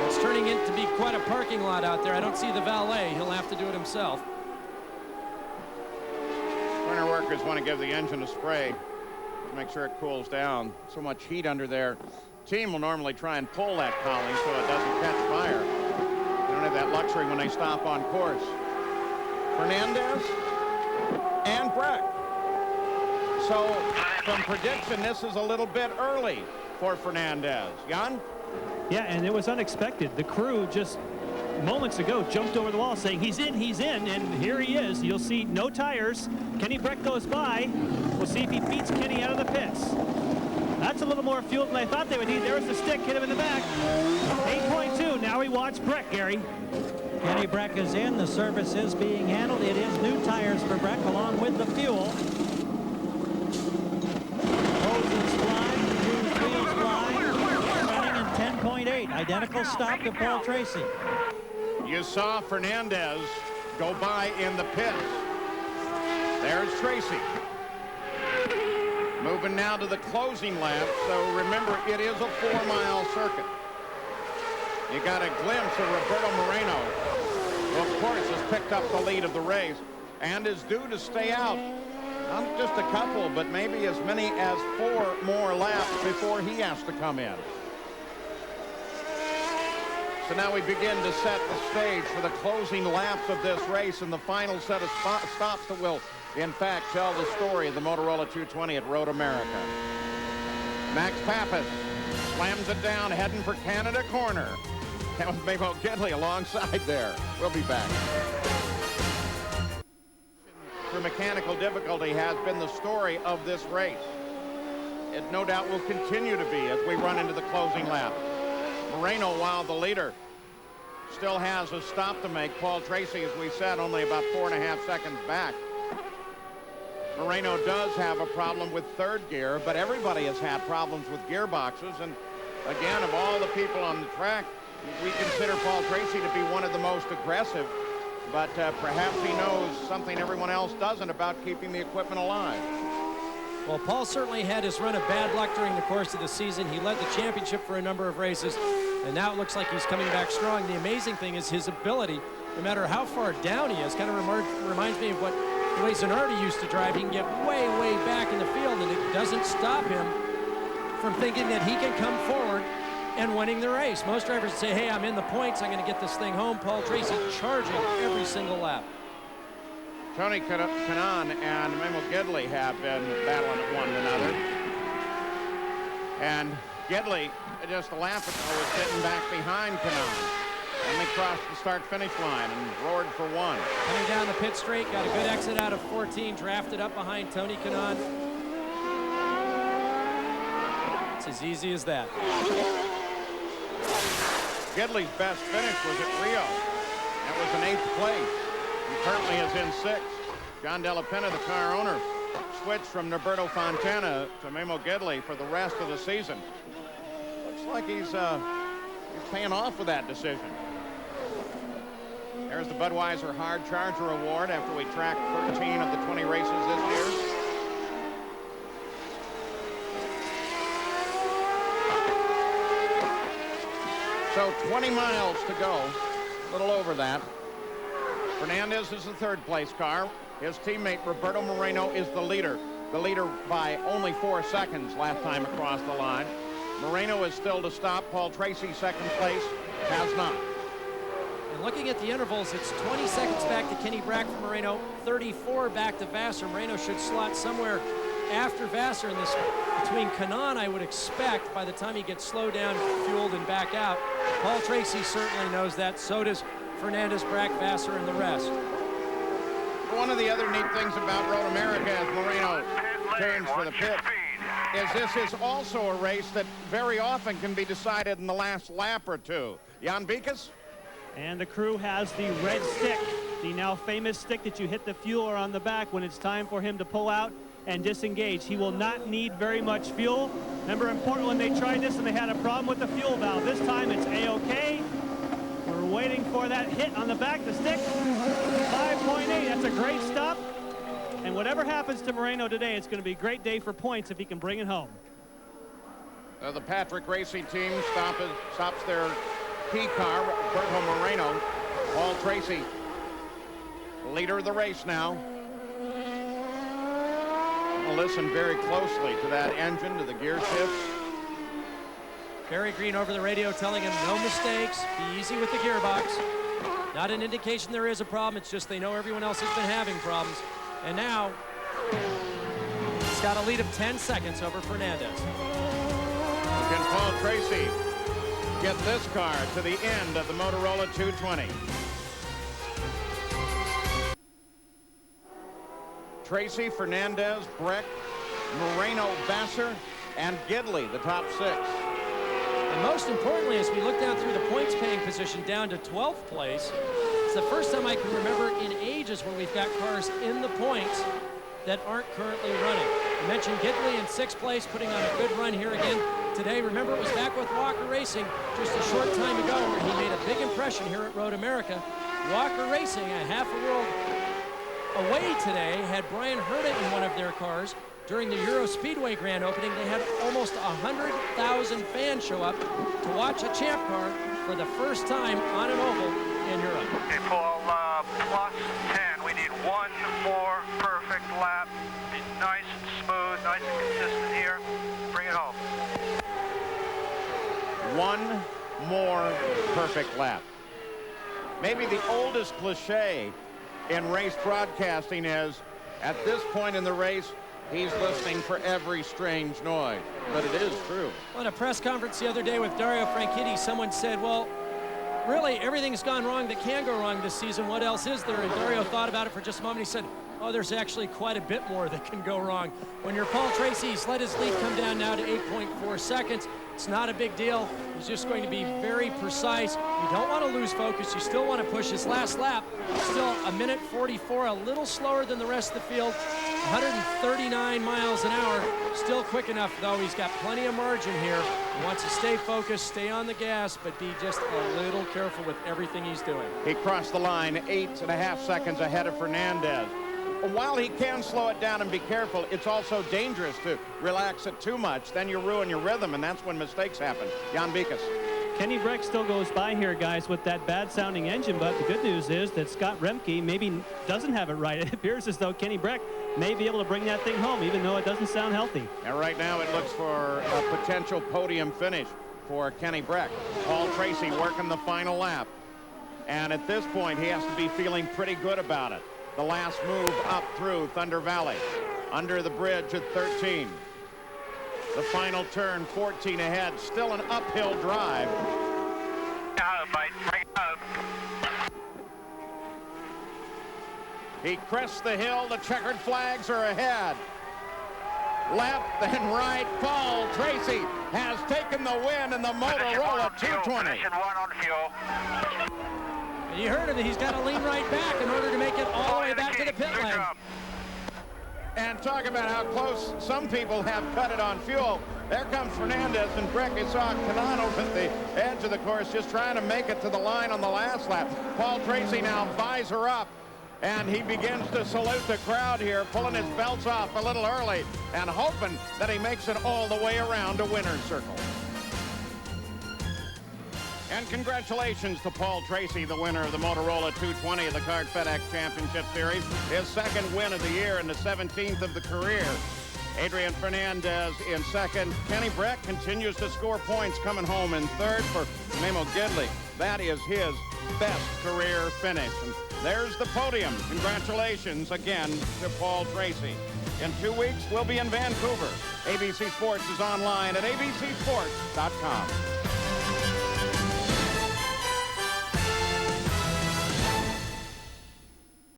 It's turning into be quite a parking lot out there. I don't see the valet. He'll have to do it himself. Corner workers want to give the engine a spray to make sure it cools down. So much heat under there. Team will normally try and pull that cowling so it doesn't catch fire. They don't have that luxury when they stop on course. Fernandez and Breck. So from prediction, this is a little bit early for Fernandez. Jan? Yeah, and it was unexpected. The crew just moments ago jumped over the wall saying he's in, and here he is. You'll see no tires. Kenny Breck goes by. We'll see if he beats Kenny out of the pits. That's a little more fuel than I thought they would need. There was the stick, hit him in the back. 8.2. Now we watch Breck, Gary. Kenny Breck is in. The service is being handled. It is new tires for Breck along with the fuel. Hoses flying, two wheels flying, running in 10.8. Identical stop to Paul Tracy. You saw Fernandez go by in the pits. There's Tracy. Moving now to the closing lap. So remember, it is a 4-mile circuit. You got a glimpse of Roberto Moreno, who of course has picked up the lead of the race and is due to stay out. Not just a couple, but maybe as many as 4 more laps before he has to come in. So now we begin to set the stage for the closing laps of this race and the final set of stops that will, in fact, tell the story of the Motorola 220 at Road America. Max Pappas slams it down, heading for Canada corner. That was Memo Gidley alongside there. We'll be back. For mechanical difficulty has been the story of this race. It no doubt will continue to be as we run into the closing lap. Moreno, while the leader, still has a stop to make. Paul Tracy, as we said, only about 4.5 seconds back. Moreno does have a problem with third gear, but everybody has had problems with gearboxes. And again, of all the people on the track, we consider Paul Tracy to be one of the most aggressive, but perhaps he knows something everyone else doesn't about keeping the equipment alive. Well, Paul certainly had his run of bad luck during the course of the season. He led the championship for a number of races, and now it looks like he's coming back strong. The amazing thing is his ability, no matter how far down he is, kind of reminds me of what the way Zanardi used to drive. He can get way, way back in the field, and it doesn't stop him from thinking that he can come forward and winning the race. Most drivers say, hey, I'm in the points, I'm going to get this thing home. Paul Tracy charging every single lap. Tony Kanaan and Memo Gidley have been battling at one another. And Gidley, just a lap ago, was sitting back behind Kanaan. And they crossed the start-finish line and roared for one. Coming down the pit straight, got a good exit out of 14, drafted up behind Tony Kanaan. It's as easy as that. Gidley's best finish was at Rio. That was in 8th place. He currently is in 6th. John Della Pena, the car owner, switched from Norberto Fontana to Memo Gidley for the rest of the season. Looks like he's paying off with that decision. There's the Budweiser Hard Charger Award after we tracked 13 of the 20 races this year. So 20 miles to go, a little over that. Fernandez is the 3rd place car. His teammate Roberto Moreno is the leader by only 4 seconds last time across the line. Moreno is still to stop. Paul Tracy, 2nd place, has not. And looking at the intervals, it's 20 seconds back to Kenny Breck for Moreno, 34 back to Vassar. Moreno should slot somewhere after Vassar in this, between Kanaan, I would expect, by the time he gets slowed down, fueled, and back out. Paul Tracy certainly knows that. So does Fernandez, Breck, Vassar, and the rest. One of the other neat things about Road America as Moreno turns for the pit is this is also a race that very often can be decided in the last lap or two. Jan Bikas? And the crew has the red stick, the now famous stick that you hit the fueler on the back when it's time for him to pull out. and disengage. He will not need very much fuel. Remember in Portland they tried this and they had a problem with the fuel valve. This time it's A-OK. We're waiting for that hit on the back of the stick. 5.8, that's a great stop. And whatever happens to Moreno today, it's going to be a great day for points if he can bring it home. The Patrick Racing team stops their P car, Roberto Moreno. Paul Tracy, leader of the race now. Listen very closely to that engine, to the gear shifts. Barry Green over the radio telling him no mistakes, be easy with the gearbox. Not an indication there is a problem, it's just they know everyone else has been having problems. And now, he's got a lead of 10 seconds over Fernandez. Can Paul Tracy get this car to the end of the Motorola 220? Tracy, Fernandez, Breck, Moreno, Vassar, and Gidley, the top 6. And most importantly, as we look down through the points paying position down to 12th place, it's the first time I can remember in ages when we've got cars in the points that aren't currently running. You mentioned Gidley in 6th place, putting on a good run here again today. Remember, it was back with Walker Racing just a short time ago where he made a big impression here at Road America. Walker Racing, a half a world away today, had Brian Herta in one of their cars. During the Euro Speedway grand opening, they had almost 100,000 fans show up to watch a champ car for the first time on an oval in Europe. Okay, Paul, plus 10. We need one more perfect lap. Be nice and smooth, nice and consistent here. Bring it home. One more perfect lap. Maybe the oldest cliche in race broadcasting is, at this point in the race, he's listening for every strange noise. But it is true. Well, in a press conference the other day with Dario Franchitti, someone said, well, really, everything's gone wrong that can go wrong this season. What else is there? And Dario thought about it for just a moment. He said, oh, there's actually quite a bit more that can go wrong. When you're Paul Tracy, he's let his lead come down now to 8.4 seconds. It's not a big deal. He's just going to be very precise. You don't want to lose focus. You still want to push his last lap. Still a minute 44, a little slower than the rest of the field. 139 miles an hour. Still quick enough, though. He's got plenty of margin here. He wants to stay focused, stay on the gas, but be just a little careful with everything he's doing. He crossed the line 8.5 seconds ahead of Fernandez. While he can slow it down and be careful, it's also dangerous to relax it too much. Then you ruin your rhythm, and that's when mistakes happen. Jan Bikas. Kenny Breck still goes by here, guys, with that bad-sounding engine, but the good news is that Scott Remke maybe doesn't have it right. It appears as though Kenny Breck may be able to bring that thing home, even though it doesn't sound healthy. And right now it looks for a potential podium finish for Kenny Breck. Paul Tracy working the final lap. And at this point, he has to be feeling pretty good about it. The last move up through Thunder Valley. Under the bridge at 13. The final turn, 14 ahead. Still an uphill drive. He crests the hill. The checkered flags are ahead. Left and right. Paul Tracy has taken the win in the Motorola 220. You heard him. He's got to lean right back in order to make it all the way back to the pit lane. And talk about how close some people have cut it on fuel. There comes Fernandez and Breck. You saw Canano at the edge of the course just trying to make it to the line on the last lap. Paul Tracy now visor up, and he begins to salute the crowd here, pulling his belts off a little early and hoping that he makes it all the way around to winner's circle. And congratulations to Paul Tracy, the winner of the Motorola 220 of the Kart FedEx Championship Series. His second win of the year and the 17th of the career. Adrian Fernandez in second. Kenny Breck continues to score points, coming home in third for Memo Gidley. That is his best career finish. And there's the podium. Congratulations again to Paul Tracy. In 2 weeks, we'll be in Vancouver. ABC Sports is online at abcsports.com.